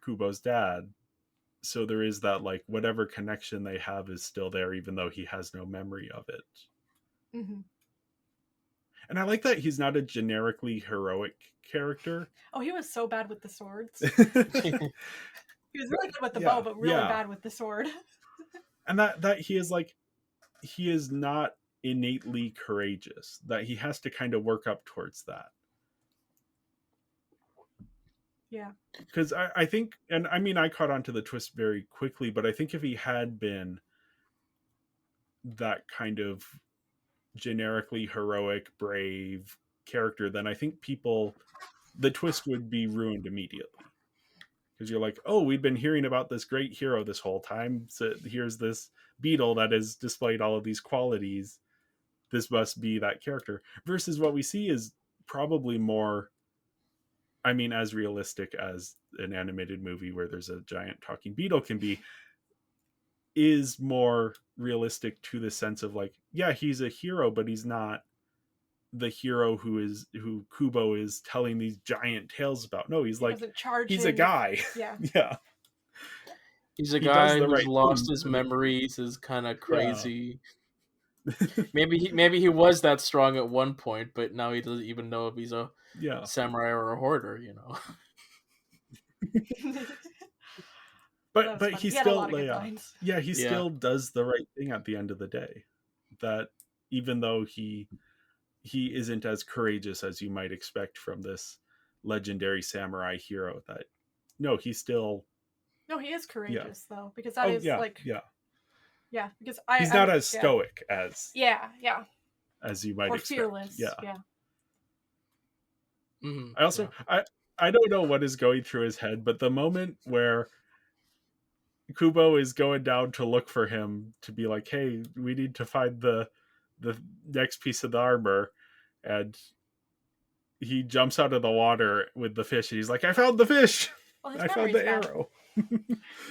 Kubo's dad. So there is that, like, whatever connection they have is still there, even though he has no memory of it. Mm-hmm. And I like that he's not a generically heroic character. Oh, he was so bad with the swords. He was really good with the bow, but really bad with the sword. And that he is like, he is not innately courageous, that he has to kind of work up towards that. Yeah. Because I think, and I mean, I caught on to the twist very quickly, but I think if he had been that kind of generically heroic, brave character, then I think the twist would be ruined immediately. Because you're like, oh, we've been hearing about this great hero this whole time. So here's this beetle that has displayed all of these qualities. This must be that character. Versus what we see is probably more, I mean, as realistic as an animated movie where there's a giant talking beetle can be, is more realistic to the sense of like, yeah, he's a hero, but he's not the hero who Kubo is telling these giant tales about. No, he's like, he's a guy. Yeah. Yeah. He's a guy who's right lost thing. his memories, is kind of crazy. Yeah. maybe he was that strong at one point, but now he doesn't even know if he's a samurai or a hoarder, you know. but he still he Yeah. still does the right thing at the end of the day. That even though he isn't as courageous as you might expect from this legendary samurai hero, that no, he still he is courageous though, because because he's not as stoic as as you might or expect. Fearless. Yeah. Mm-hmm. I also I don't know what is going through his head, but the moment where Kubo is going down to look for him, to be like, hey, we need to find the next piece of the armor, and he jumps out of the water with the fish, and he's like, I found the fish. Well, I found the arrow.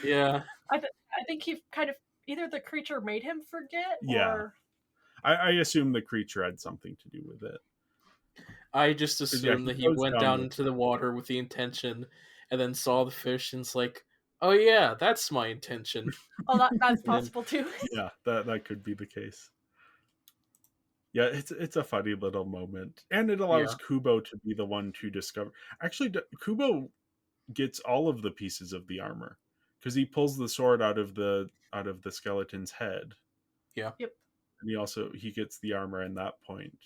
Yeah. I think he kind of, either the creature made him forget, or I assume the creature had something to do with it. I just assumed that he went down into the water with the intention, and then saw the fish, and it's like, oh yeah, that's my intention. Oh, that's possible too. Yeah, that could be the case. Yeah, it's a funny little moment, and it allows Yeah. Kubo to be the one to discover. Actually, Kubo gets all of the pieces of the armor because he pulls the sword out of the skeleton's head, Yeah. Yep. and he gets the armor in that point.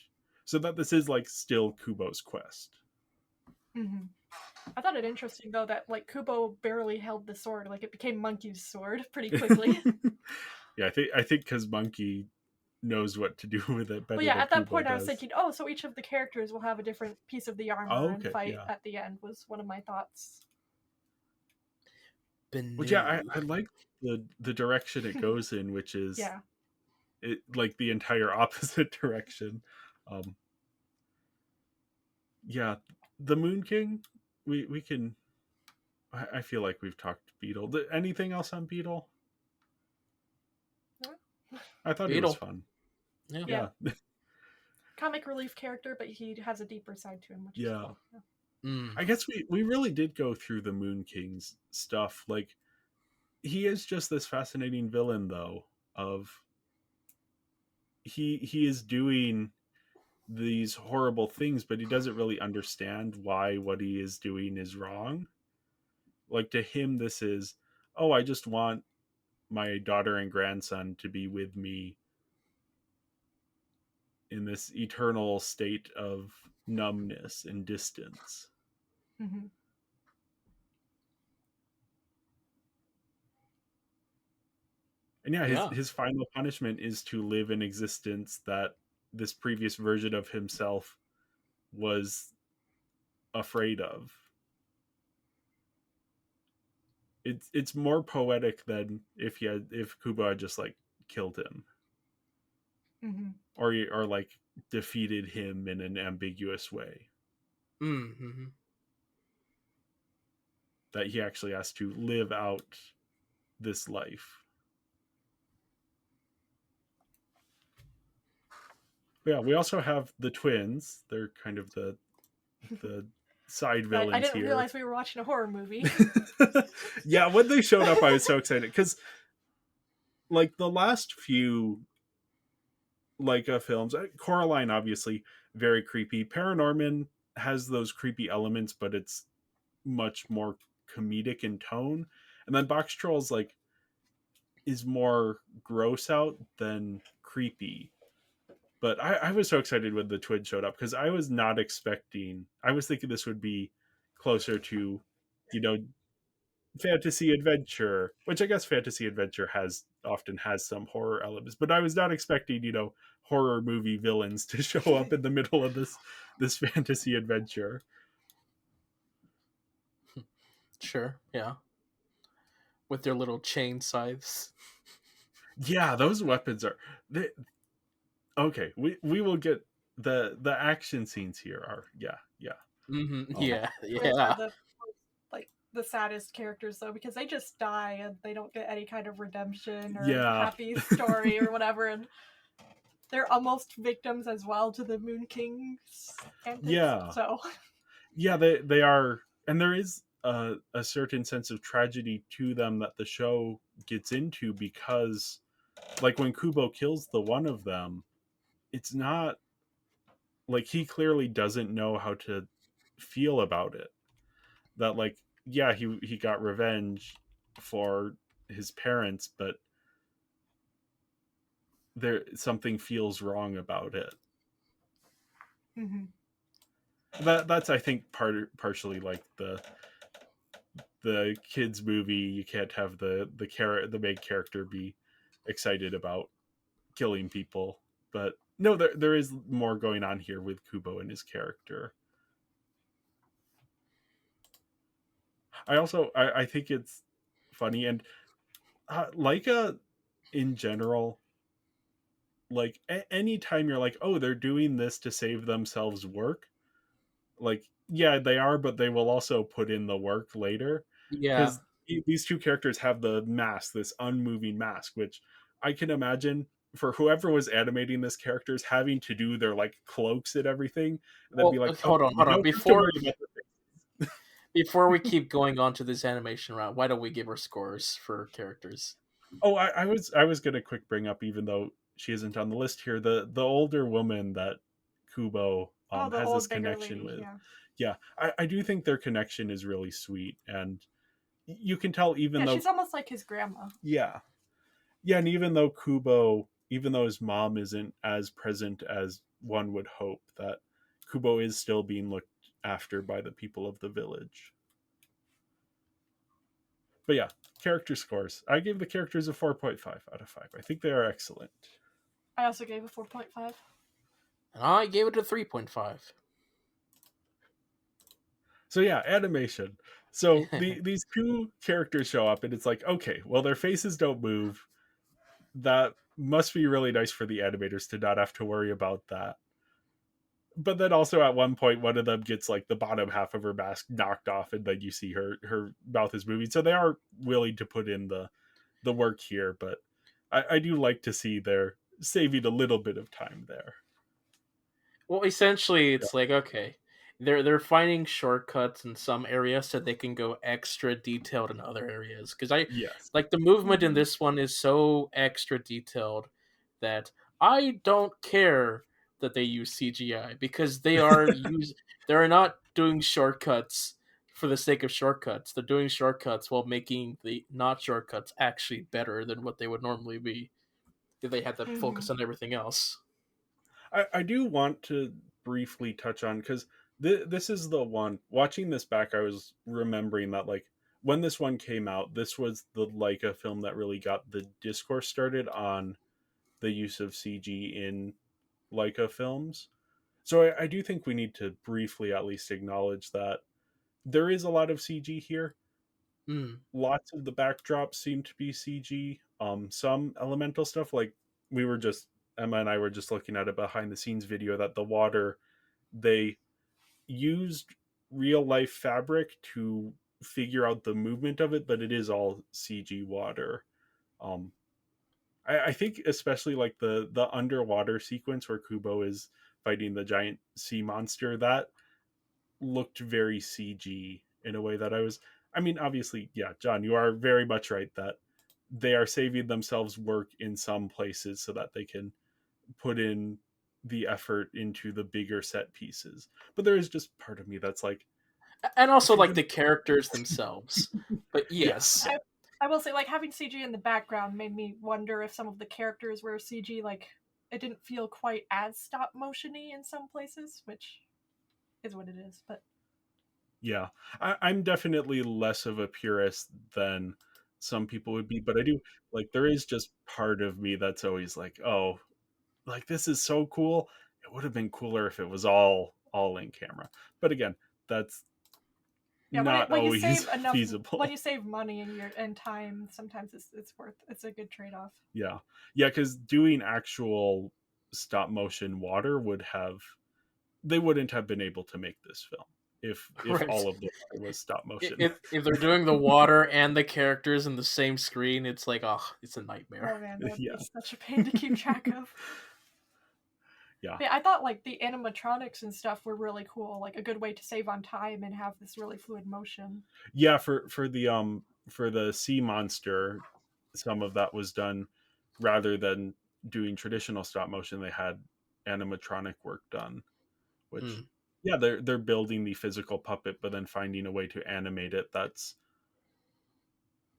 So that this is like still Kubo's quest. Hmm. I thought it interesting though that like Kubo barely held the sword, like it became Monkey's sword pretty quickly. Yeah, I think because Monkey knows what to do with it Well, better yeah, than at that Kubo point I was does. thinking, oh, so each of the characters will have a different piece of the armor Oh, and okay, fight yeah. at the end was one of my thoughts. But yeah, Benu. I like the direction it goes in, which is Yeah. it like the entire opposite direction. Um, yeah, the Moon King. We can. I feel like we've talked Beetle. Anything else on Beetle? I thought he was Beetle. fun. Yeah. Yeah, Comic relief character, but he has a deeper side to him, which is yeah. cool. Yeah. Mm. I guess we really did go through the Moon King's stuff. Like he is just this fascinating villain, though. Of he is doing these horrible things, but he doesn't really understand why what he is doing is wrong. Like to him, this is, oh, I just want my daughter and grandson to be with me in this eternal state of numbness and distance. Mm-hmm. And yeah, Yeah. his final punishment is to live an existence that this previous version of himself was afraid of. It's more poetic than if Kubo had just like killed him Mm-hmm. or like defeated him in an ambiguous way. Mm-hmm. That he actually has to live out this life. But yeah, we also have the twins. They're kind of the side I villains didn't here. realize we were watching a horror movie. Yeah, when they showed up, I was so excited because, like, the last few Laika films, Coraline obviously very creepy. Paranorman has those creepy elements, but it's much more comedic in tone. And then Box Trolls like is more gross out than creepy. But I was so excited when the twins showed up because I was not expecting. I was thinking this would be closer to, you know, fantasy adventure, which I guess fantasy adventure often has some horror elements. But I was not expecting, horror movie villains to show up in the middle of this fantasy adventure. Sure. Yeah. With their little chain scythes. Yeah, those weapons are okay. We will get the action scenes here are yeah. Mm-hmm. Um, Yeah. Twins are Yeah. the saddest characters though because they just die and they don't get any kind of redemption or Yeah. happy story or whatever, and they're almost victims as well to the Moon King's antics. Yeah. So Yeah, they are, and there is a certain sense of tragedy to them that the show gets into because, like, when Kubo kills the one of them, it's not like he clearly doesn't know how to feel about it. That, like, yeah, he got revenge for his parents, but there something feels wrong about it. mm-hmm. That's I think partially like the kids movie. You can't have the main character be excited about killing people, but no, there is more going on here with Kubo and his character. I think it's funny, and Laika in general, like anytime you're like, oh, they're doing this to save themselves work, like, yeah, they are, but they will also put in the work later Yeah. because these two characters have the mask, this unmoving mask, which I can imagine for whoever was animating this characters having to do their like cloaks and everything, and then Well, be like, okay, oh, hold on. no have to worry about the Before we keep going on to this animation route, why don't we give our scores for characters? Oh, I was gonna quick bring up, even though she isn't on the list here. The older woman that Kubo Oh, the has this old beggar connection lady. with. Yeah. Yeah, I do think their connection is really sweet, and you can tell even Yeah, though she's almost like his grandma. yeah, yeah, and even though Kubo, even though his mom isn't as present as one would hope, that Kubo is still being looked after by the people of the village. But yeah, character scores. I gave the characters a 4.5 out of 5. I think they are excellent. I also gave a 4.5. And I gave it a 3.5. So yeah, animation. So these two characters show up, and it's like, okay, well, their faces don't move. That must be really nice for the animators to not have to worry about that. But then also at one point, one of them gets like the bottom half of her mask knocked off, and then you see her mouth is moving. So they are willing to put in the work here, but I do like to see they're saving a little bit of time there. Well, essentially, Yeah. it's like, okay, they're finding shortcuts in some areas so they can go extra detailed in other areas. Because I Yes. like the movement in Mhm. this one is so extra detailed that I don't care that they use CGI because they are not doing shortcuts for the sake of shortcuts. They're doing shortcuts while making the not shortcuts actually better than what they would normally be if they had to focus Mhm. on everything else. I do want to briefly touch on because this is the one watching this back. I was remembering that like when this one came out, this was the Laika film that really got the discourse started on the use of CG in Laika films. So I do think we need to briefly at least acknowledge that there is a lot of CG here. Mm. Lots of the backdrops seem to be CG. Some elemental stuff, like we were just Emma and I were just looking at a behind the scenes video that the water they used real life fabric to figure out the movement of it, but it is all CG water. Um, I think especially like the underwater sequence where Kubo is fighting the giant sea monster, that looked very CG in a way that I was. I mean, obviously, yeah, John, you are very much right that they are saving themselves work in some places so that they can put in the effort into the bigger set pieces. But there is just part of me that's like, And if also you're like gonna, the characters themselves. But yeah, yes, I will say, like, having CG in the background made me wonder if some of the characters were CG, like, it didn't feel quite as stop motion-y in some places, which is what it is. But yeah, I'm definitely less of a purist than some people would be, but I do like there is just part of me that's always like, oh, like this is so cool. It would have been cooler if it was all in camera. But again, that's yeah, not when you always save enough, when feasible. you save money and time, sometimes it's a good trade-off. Yeah. Yeah, because doing actual stop motion water would have they wouldn't have been able to make this film if right. all of the water was stop motion. If they're doing the water and the characters in the same screen, it's like, oh, it's a nightmare. Oh man, that would be Yeah. such a pain to keep track of. Yeah. But yeah, I thought like the animatronics and stuff were really cool, like a good way to save on time and have this really fluid motion. Yeah, for the sea monster, some of that was done rather than doing traditional stop motion, they had animatronic work done, which Mm. yeah, they're building the physical puppet but then finding a way to animate it that's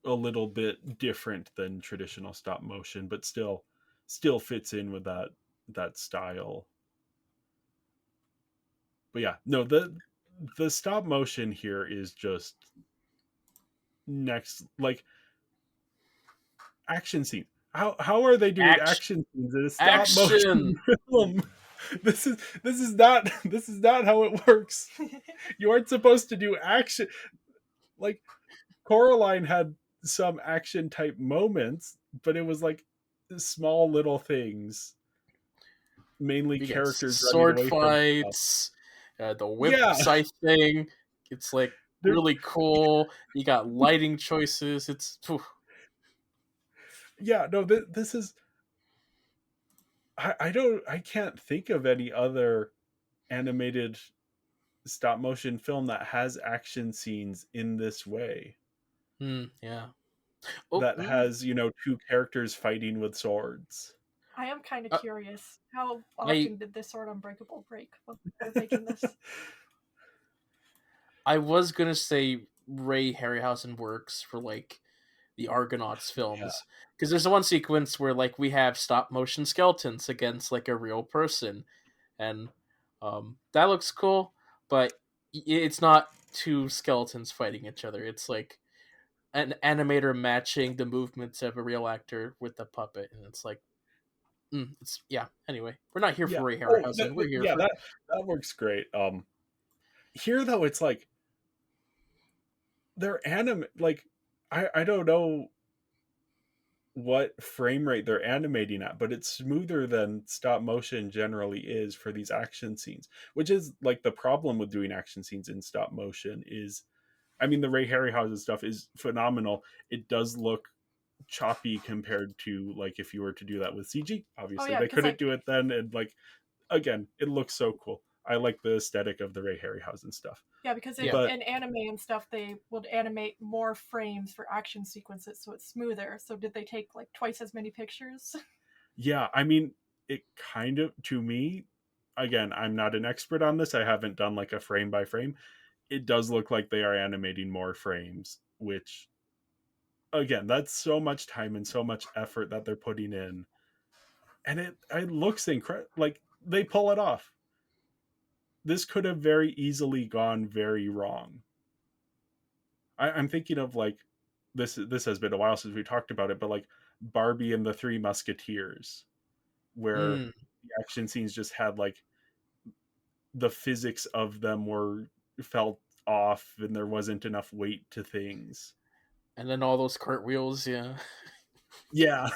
a little bit different than traditional stop motion, but still fits in with that style. But yeah, no, the stop motion here is just next, like action scene. How are they doing Action! action scenes in a stop motion Action! film? This is not how it works. You aren't supposed to do action. Like Coraline had some action type moments, but it was like small little things, mainly You get characters running sword away from stuff. fights, the whip Yeah, scythe thing. It's like there, really cool. You got lighting choices. It's phew. yeah. No, this is. I can't think of any other animated stop motion film that has action scenes in this way. Yeah. Oh, That has two characters fighting with swords. I am kind of Uh, curious. How I often did this Sword Unbreakable break when making this? I was gonna say Ray Harryhausen works for like the Argonauts Yeah. films, because there's one sequence where like we have stop motion skeletons against like a real person, and that looks cool, but it's not two skeletons fighting each other. It's like an animator matching the movements of a real actor with the puppet, and it's like, it's yeah. Anyway, we're not here Yeah. for Ray Oh, Harryhausen. We're here yeah, for that works great. Here though, it's like they're like I don't know what frame rate they're animating at, but it's smoother than stop motion generally is for these action scenes, which is like the problem with doing action scenes in stop motion is, I mean, the Ray Harryhausen stuff is phenomenal. It does look choppy compared to like if you were to do that with CG. Oh Obviously, yeah, they because couldn't like do it then, and like again, it looks so cool. I like the aesthetic of the Ray Harryhausen stuff. yeah, because yeah. But in anime and stuff they would animate more frames for action sequences, so it's smoother. So did they take like twice as many pictures? yeah, I mean, it kind of, to me, again, I'm not an expert on this. I haven't done like a frame by frame. It does look like they are animating more frames, which again, that's so much time and so much effort that they're putting in. And it looks incredible. Like they pull it off. This could have very easily gone very wrong. I'm thinking of like this has been a while since we talked about it, but like Barbie and the Three Musketeers, where Mm. the action scenes just had like the physics of them were felt off and there wasn't enough weight to things. And then all those cartwheels, yeah. Yeah.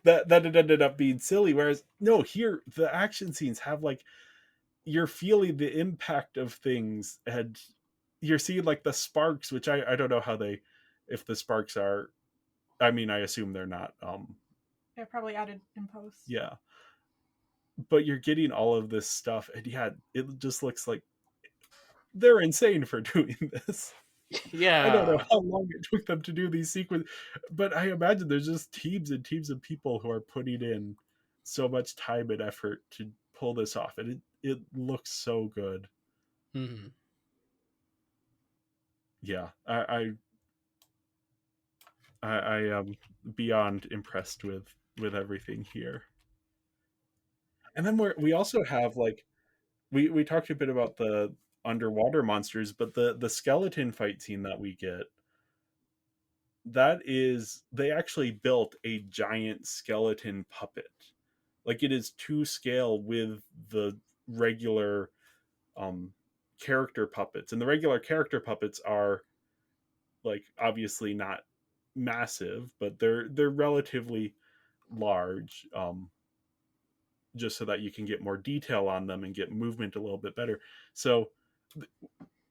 that it ended up being silly. Whereas no, here the action scenes have like you're feeling the impact of things, and you're seeing like the sparks, which I don't know how they, if the sparks are, I mean, I assume they're not. Yeah, probably added in post. Yeah, but you're getting all of this stuff, and yeah, it just looks like they're insane for doing this. I don't know Yeah. how long it took them to do these sequences, but I imagine there's just teams and teams of people who are putting in so much time and effort to pull this off, and it looks so good. Mm-hmm. Yeah, I am beyond impressed with everything here. And then we also have like we talked a bit about the underwater monsters, but the skeleton fight scene that we get, that is, they actually built a giant skeleton puppet. Like it is to scale with the regular um character puppets. And the regular character puppets are like obviously not massive, but they're relatively large, just so that you can get more detail on them and get movement a little bit better. So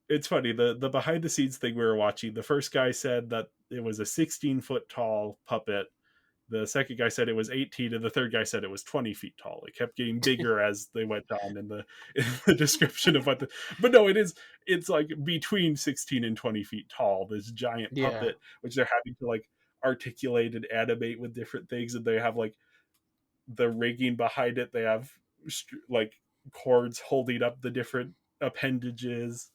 it's funny, the behind the scenes thing we were watching, the first guy said that it was a 16-foot tall puppet, the second guy said it was 18, and the third guy said it was 20 feet tall. It kept getting bigger as they went on in the description of what the, but no, it's like between 16 and 20 feet tall, this giant Yeah. puppet, which they're having to like articulate and animate with different things. And they have like the rigging behind it. They have like cords holding up the different appendages,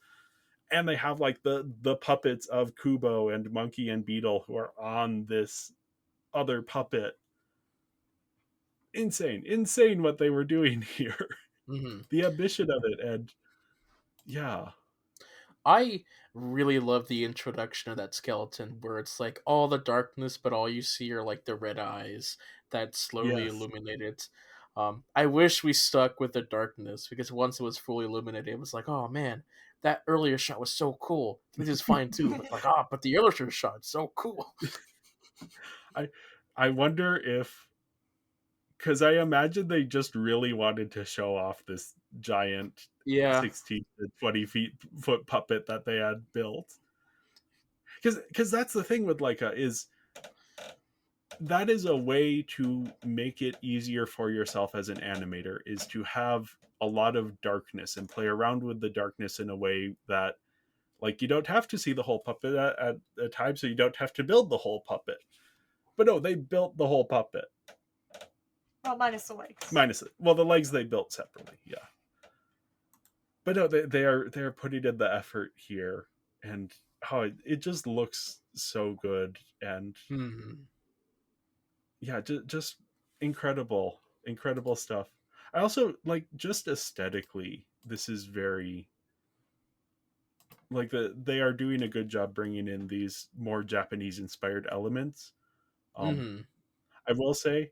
and they have like the puppets of Kubo and Monkey and Beetle who are on this other puppet. Insane what they were doing here. Mm-hmm. The ambition of it, and yeah. I really love the introduction of that skeleton where it's like all the darkness, but all you see are like the red eyes that slowly Yes. illuminate it. I wish we stuck with the darkness, because once it was fully illuminated, it was like, oh man, that earlier shot was so cool. This is fine too, but like, but the earlier shot is so cool. I wonder if, because I imagine they just really wanted to show off this giant Yeah. 16 to 20 foot puppet that they had built. Because that's the thing with Laika, is that is a way to make it easier for yourself as an animator, is to have a lot of darkness and play around with the darkness in a way that, like, you don't have to see the whole puppet at a time, so you don't have to build the whole puppet. But no, they built the whole puppet. Well, minus the legs. The legs they built separately, yeah. But no, they are putting in the effort here, and it just looks so good, and yeah, just incredible, incredible stuff. I also like just aesthetically, this is very like they are doing a good job bringing in these more Japanese inspired elements. I will say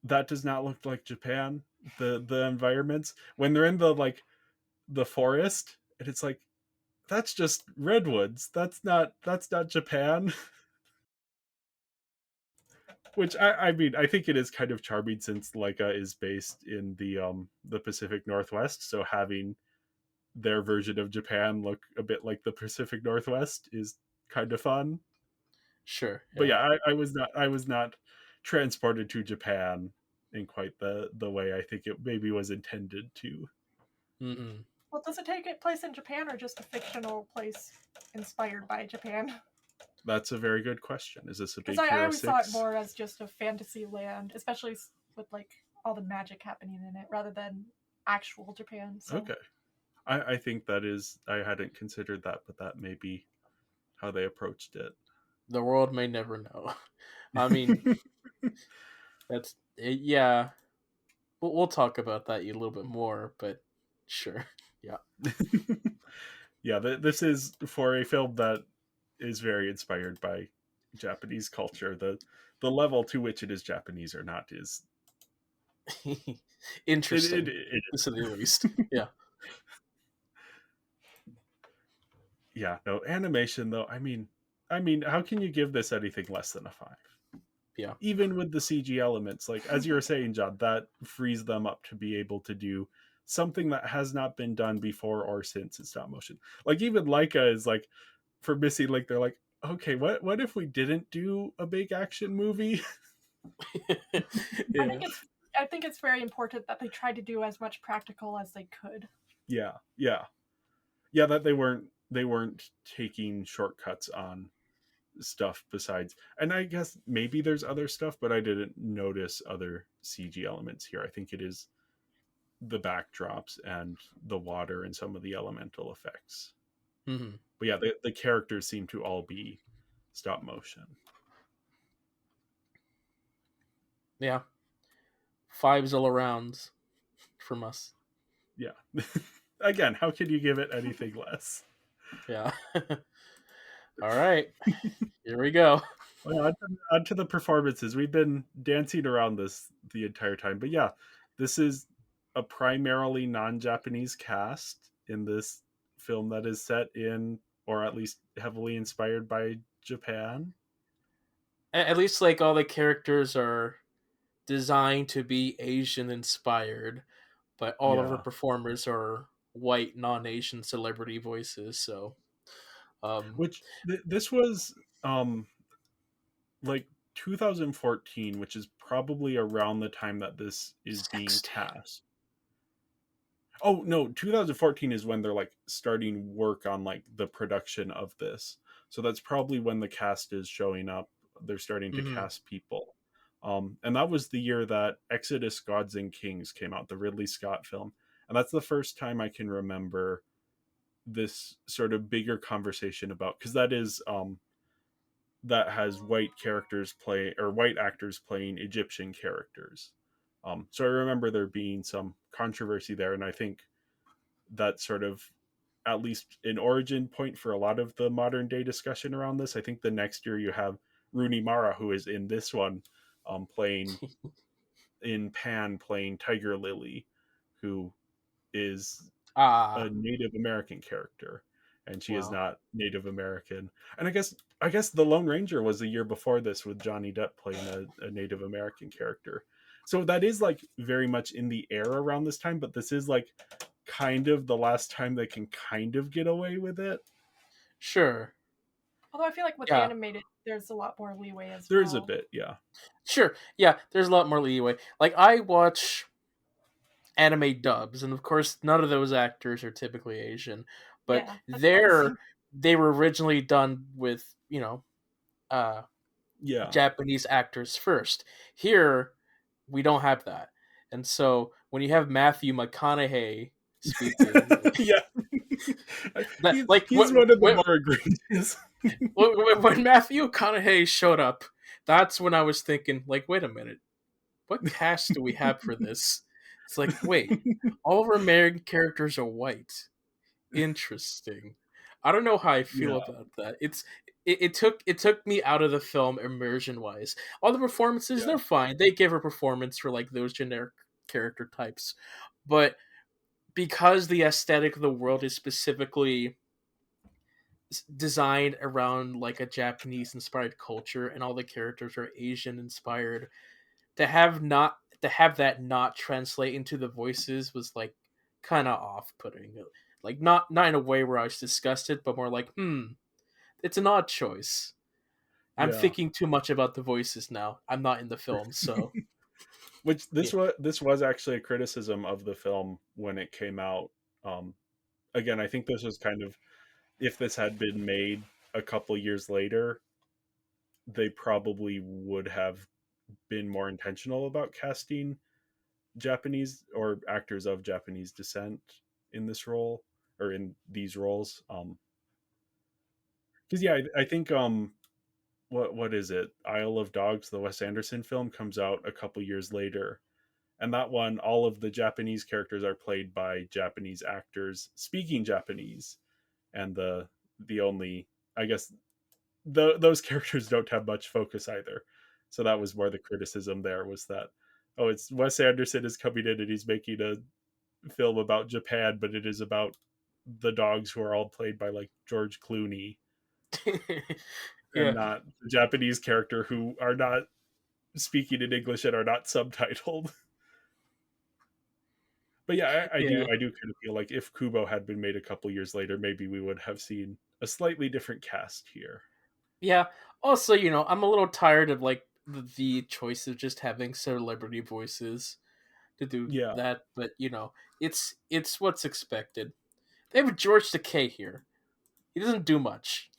that does not look like Japan. The environments when they're in the forest, and it's like that's just redwoods. That's not Japan. Which I mean I think it is kind of charming since Laika is based in the Pacific Northwest, so having their version of Japan look a bit like the Pacific Northwest is kind of fun. Sure. But yeah, I was not transported to Japan in quite the way I think it maybe was intended to. Well, does it take place in Japan or just a fictional place inspired by Japan? That's a very good question. Is this a Big Because I Hero always saw it 6? more as just a fantasy land, especially with like all the magic happening in it, rather than actual Japan. So. Okay. I think that is, I hadn't considered that, but that may be how they approached it. The world may never know. I mean, that's yeah. We'll talk about that a little bit more, but sure, yeah. Yeah, this is for a film that is very inspired by Japanese culture. The level to which it is Japanese or not is Interesting, it to say the least. Yeah. Yeah, no animation though. I mean, how can you give this anything less than a 5? Yeah. Even with the CG elements, like as you were saying, John, that frees them up to be able to do something that has not been done before or since in stop motion. Like even Laika is like, for Missy, like they're like, okay, what if we didn't do a big action movie? Yeah. I think it's very important that they tried to do as much practical as they could. Yeah. That they weren't taking shortcuts on stuff besides, and I guess maybe there's other stuff, but I didn't notice other CG elements here. I think it is the backdrops and the water and some of the elemental effects. But yeah, the characters seem to all be stop motion. Yeah. 5s all around from us. Yeah. Again, how can you give it anything less? Yeah. All right. Here we go. Well, on to the performances. We've been dancing around this the entire time, but yeah, this is a primarily non-Japanese cast in this film that is set in, or at least heavily inspired by, Japan. At least like all the characters are designed to be Asian inspired, but all of our performers are white non-Asian celebrity voices. So, which this was like 2014, which is probably around the time that this is being cast. Oh no, 2014 is when they're like starting work on like the production of this. So that's probably when the cast is showing up. They're starting to cast people. And that was the year that Exodus Gods and Kings came out, the Ridley Scott film. And that's the first time I can remember this sort of bigger conversation about, because that is that has white actors playing Egyptian characters. So I remember there being some controversy there, and I think that's sort of at least an origin point for a lot of the modern day discussion around this. I think the next year you have Rooney Mara, who is in this one, playing in Pan, playing Tiger Lily, who is a Native American character, and she is not Native American. And I guess the Lone Ranger was the year before this, with Johnny Depp playing a Native American character. So that is like very much in the air around this time, but this is like kind of the last time they can kind of get away with it. Sure. Although I feel like with animated, there's a lot more leeway as well. There's a bit, yeah. Sure. Yeah, there's a lot more leeway. Like I watch anime dubs, and of course none of those actors are typically Asian, but they were originally done with, Japanese actors first. Here we don't have that. And so when you have Matthew McConaughey speaking, Yeah. that like He's one of the more egregious. when Matthew McConaughey showed up, that's when I was thinking, like, wait a minute, what cast do we have for this? It's like, wait, all of our main characters are white. Interesting. I don't know how I feel Yeah. about that. It took me out of the film immersion wise. All the performances, Yeah. they're fine. They give a performance for like those generic character types, but because the aesthetic of the world is specifically designed around like a Japanese inspired culture and all the characters are Asian inspired, to have that not translate into the voices was like kind of off putting. Like not in a way where I was disgusted, but more like, it's an odd choice. I'm Yeah. thinking too much about the voices now. I'm not in the film, so Which yeah. this was actually a criticism of the film when it came out. Um, Again, I think this was kind of, if this had been made a couple years later, they probably would have been more intentional about casting Japanese or actors of Japanese descent in this role or in these roles. Because yeah, I think what is it? Isle of Dogs, the Wes Anderson film, comes out a couple years later, and that one, all of the Japanese characters are played by Japanese actors speaking Japanese, and the only, I guess, those characters don't have much focus either. So that was more the criticism there, was that, oh, it's Wes Anderson is coming in and he's making a film about Japan, but it is about the dogs who are all played by like George Clooney and Yeah, not the Japanese character who are not speaking in English and are not subtitled. But yeah, yeah, I do kind of feel like if Kubo had been made a couple years later, maybe we would have seen a slightly different cast here. yeah. Also, I'm a little tired of like the choice of just having celebrity voices to do Yeah, that, but it's what's expected. They have George Takei here. He doesn't do much.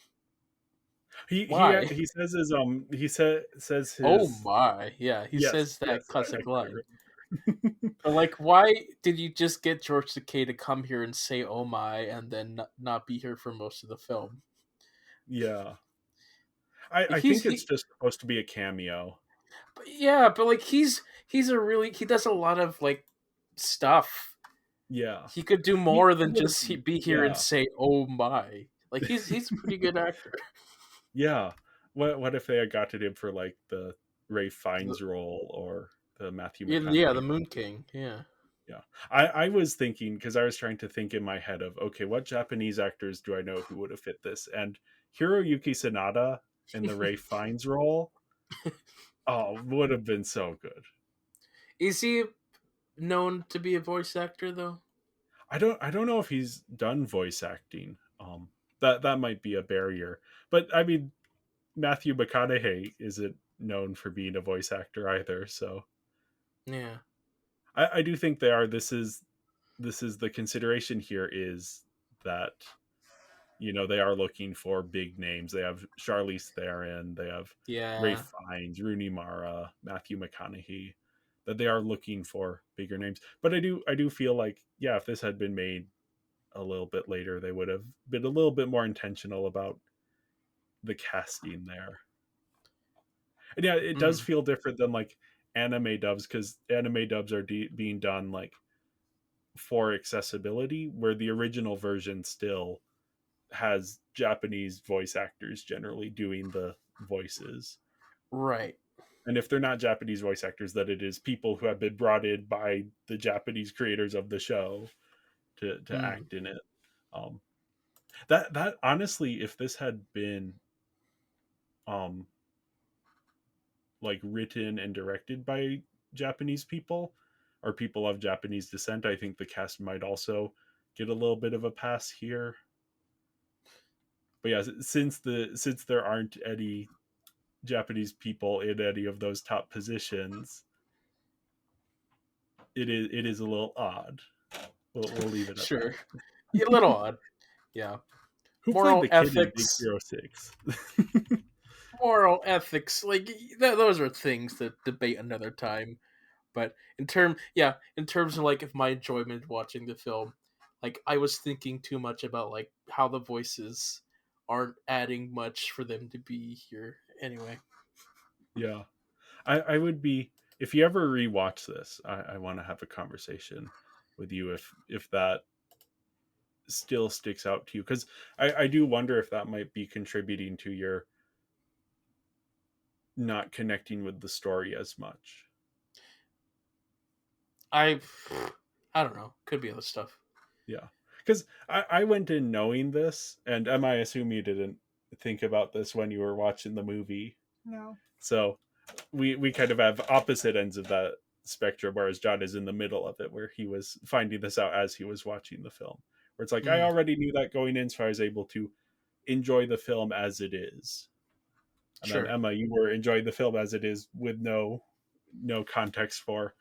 Why? he says his says Oh his my, yeah, he says yes, that classic I can't line. remember. But like, why did you just get George Takei to come here and say "Oh my" and then not be here for most of the film? Yeah, Like I he's think it's he, just supposed to be a cameo. but yeah, but like he does a lot of like stuff. Yeah, He could do he more than would have just been, be here and yeah. say "Oh my." Like he's a pretty good actor. Yeah. What if they had gotten him for like the Ray The- Fiennes role or the Matthew yeah, the McConaughey? Moon King. Yeah. Yeah. I was thinking, because I was trying to think in my head of, okay, what Japanese actors do I know who would have fit this? And Hiroyuki Sanada in the Ray Fiennes role, oh, would have been so good. Is he known to be a voice actor though? I don't know if he's done voice acting. That might be a barrier. But I mean, Matthew McConaughey isn't known for being a voice actor either, so Yeah. I do think they are. This is the consideration here, is that they are looking for big names. They have Charlize Theron, they have Ray Yeah. Fiennes, Rooney Mara, Matthew McConaughey. That they are looking for bigger names. But I do feel like, yeah, if this had been made a little bit later, they would have been a little bit more intentional about the casting there. And yeah, it does Mm. feel different than like anime dubs, because anime dubs are being done like for accessibility, where the original version still has Japanese voice actors generally doing the voices. Right. And if they're not Japanese voice actors, that it is people who have been brought in by the Japanese creators of the show to Mm. act in it. Um, that honestly, if this had been um, like written and directed by Japanese people or people of Japanese descent, I think the cast might also get a little bit of a pass here. But yeah, since there aren't any Japanese people in any of those top positions, it is a little odd. We'll leave it at Sure. that. A little odd. Yeah. Who played Moral the kid in Big ethics. Hero 6? Moral ethics. Like those are things to debate another time. But in terms of like of my enjoyment watching the film, like I was thinking too much about like how the voices aren't adding much for them to be here. Anyway, Yeah. I would be, if you ever rewatch this, I want to have a conversation with you if that still sticks out to you, because I do wonder if that might be contributing to your not connecting with the story as much. I I don't know. Could be other stuff. Yeah, because I went in knowing this, and I assume you didn't think about this when you were watching the movie. No. So we kind of have opposite ends of that spectrum, whereas John is in the middle of it, where he was finding this out as he was watching the film. Where it's like I Mm, already knew that going in, so I was able to enjoy the film as it is. And then sure. Emma, you were enjoying the film as it is with no context for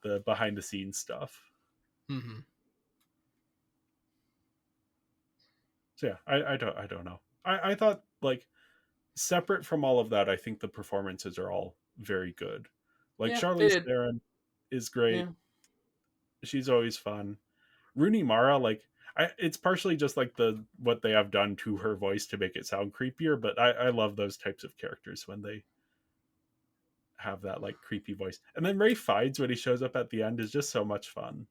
the behind the scenes stuff. Hmm. So yeah, I don't know. I thought, like, separate from all of that, I think the performances are all very good. Like Yeah, they Charlize did. Theron is Yeah, great. She's always fun. Rooney Mara, like, it's partially just like the what they have done to her voice to make it sound creepier, but I love those types of characters when they have that like creepy voice. And then Ray Fiennes, when he shows up at the end, is just so much fun.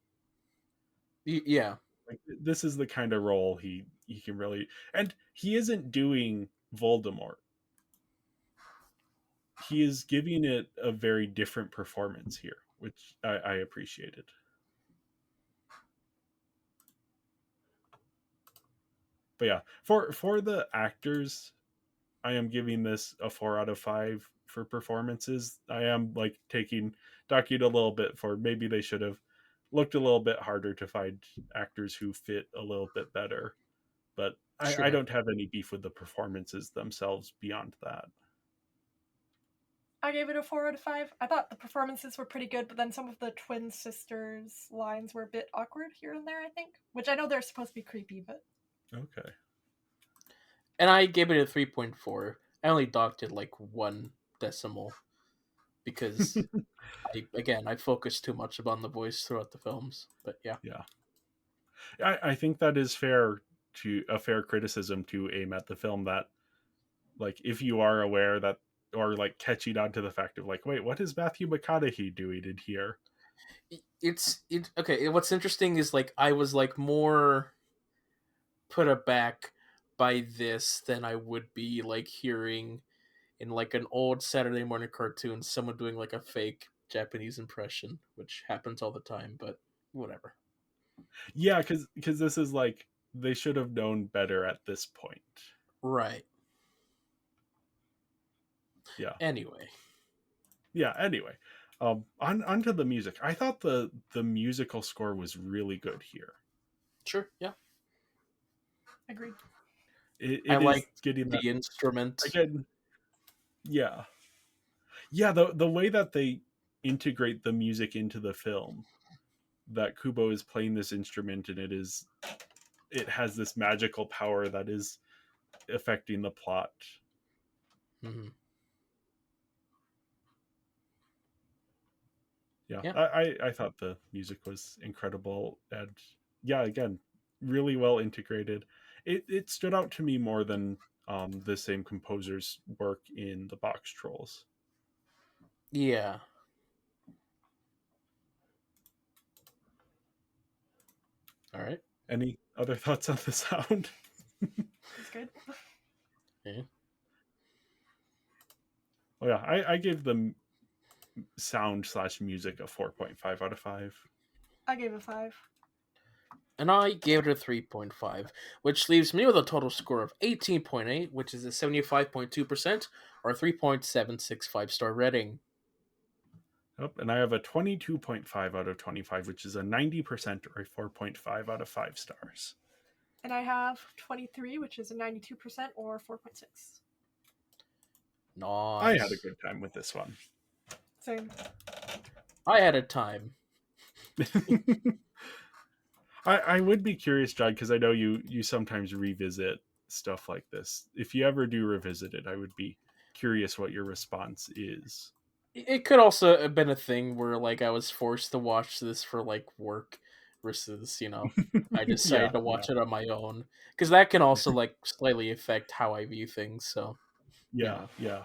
yeah, Like, this is the kind of role he can really, and he isn't doing Voldemort. He is giving it a very different performance here, which I appreciated. But yeah, for the actors, I am giving this a 4 out of 5 for performances. I am like taking Ducky a little bit for maybe they should have looked a little bit harder to find actors who fit a little bit better. But I sure. don't have any beef with the performances themselves beyond that. I gave it a 4 out of 5. I thought the performances were pretty good, but then some of the twin sisters' lines were a bit awkward here and there, I think. Which I know they're supposed to be creepy, but Okay. And I gave it a 3.4. I only docked it like 1 decimal because I focused too much on the voice throughout the films. But yeah, Yeah. I think that is fair, to a fair criticism to aim at the film, that like if you are aware that, or like catching on to the fact of like, wait, what is Matthew McConaughey doing in here? it's okay. What's interesting is like I was like more put aback by this than I would be like hearing in like an old Saturday morning cartoon someone doing like a fake Japanese impression, which happens all the time. But whatever. Yeah, because this is like, they should have known better at this point. Right. Yeah. Anyway. Yeah. Anyway, onto the music. I thought the musical score was really good here. Sure. Yeah. agreed. I It is like getting that the instrument. again. Yeah, yeah. The way that they integrate the music into the film, that Kubo is playing this instrument, and it has this magical power that is affecting the plot. Mm-hmm. Yeah, Yeah. I thought the music was incredible, and yeah, again, really well integrated. It stood out to me more than the same composer's work in the Box Trolls. Yeah. All right. Any other thoughts on the sound? It's good. Yeah. Oh yeah, I gave the sound/music a 4.5 out of 5. I gave it a 5. And I gave it a 3.5, which leaves me with a total score of 18.8, which is a 75.2% or 3.765 star rating. Yep, and I have a 22.5 out of 25, which is a 90% or a 4.5 out of 5 stars. And I have 23, which is a 92% or 4.6. Nice. I had a good time with this one. Same. I had a time. I would be curious, John, because I know you sometimes revisit stuff like this. If you ever do revisit it, I would be curious what your response is. It could also have been a thing where like I was forced to watch this for like work versus, I decided Yeah, to yeah, watch it on my own, because that can also like slightly affect how I view things. So, yeah, yeah.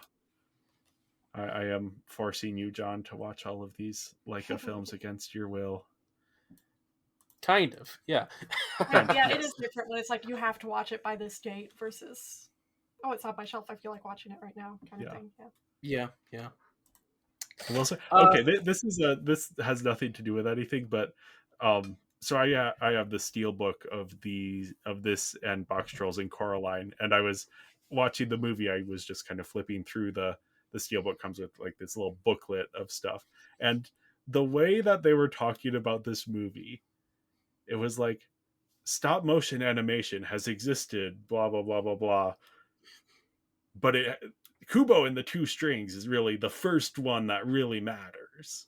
I am forcing you, John, to watch all of these Leica films against your will. kind of, yeah. Kind of, Yeah, it yes. is different when it's like you have to watch it by this date versus it's on my shelf. I feel like watching it right now, kind of Yeah. thing. Yeah. Yeah, yeah. I will say, Uh, okay, this has nothing to do with anything, but so I have the steel book of this and Box Trolls and Coraline, and I was watching the movie. I was just kind of flipping through the steel book comes with like this little booklet of stuff, and the way that they were talking about this movie, it was like stop motion animation has existed, blah blah blah blah blah, but Kubo and the Two Strings is really the first one that really matters.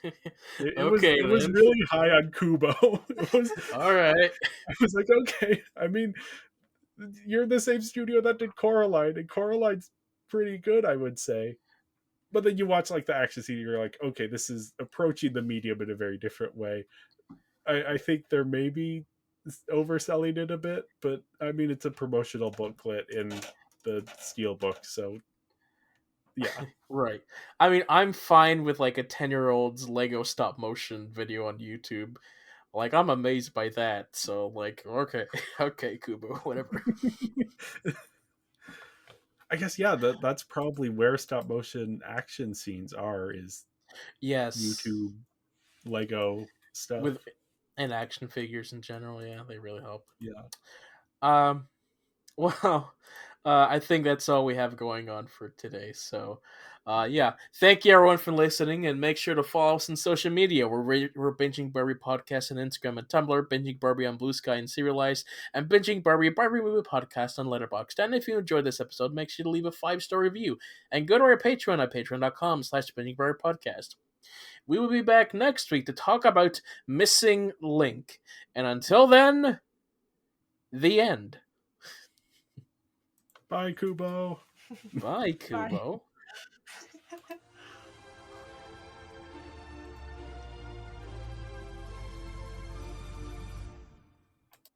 okay It was then. really high on Kubo. It was All right. I was like, okay. I mean, you're the same studio that did Coraline, and Coraline's pretty good, I would say. But then you watch like the action scene, you're like, okay, this is approaching the medium in a very different way. I think they're maybe overselling it a bit, but I mean, it's a promotional booklet in the steel book, so yeah. Right. I mean, I'm fine with like a 10-year-old's Lego stop motion video on YouTube. Like, I'm amazed by that. So, like, okay, okay, Kubo, whatever. I guess yeah, that's probably where stop motion action scenes are is Yes, YouTube Lego stuff. with and action figures in general, yeah, they really help. Yeah. Um, well, I think that's all we have going on for today. So, yeah, thank you everyone for listening, and make sure to follow us on social media. We're Binging Barbie Podcast on Instagram and Tumblr, Binging Barbie on Blue Sky and Serialized, and Binging Barbie Movie Podcast on Letterboxd. And if you enjoyed this episode, make sure to leave a 5-star review and go to our Patreon at patreon.com/Binging Barbie Podcast. We will be back next week to talk about Missing Link. And until then, the end. Bye, Kubo. Bye, Bye. Kubo.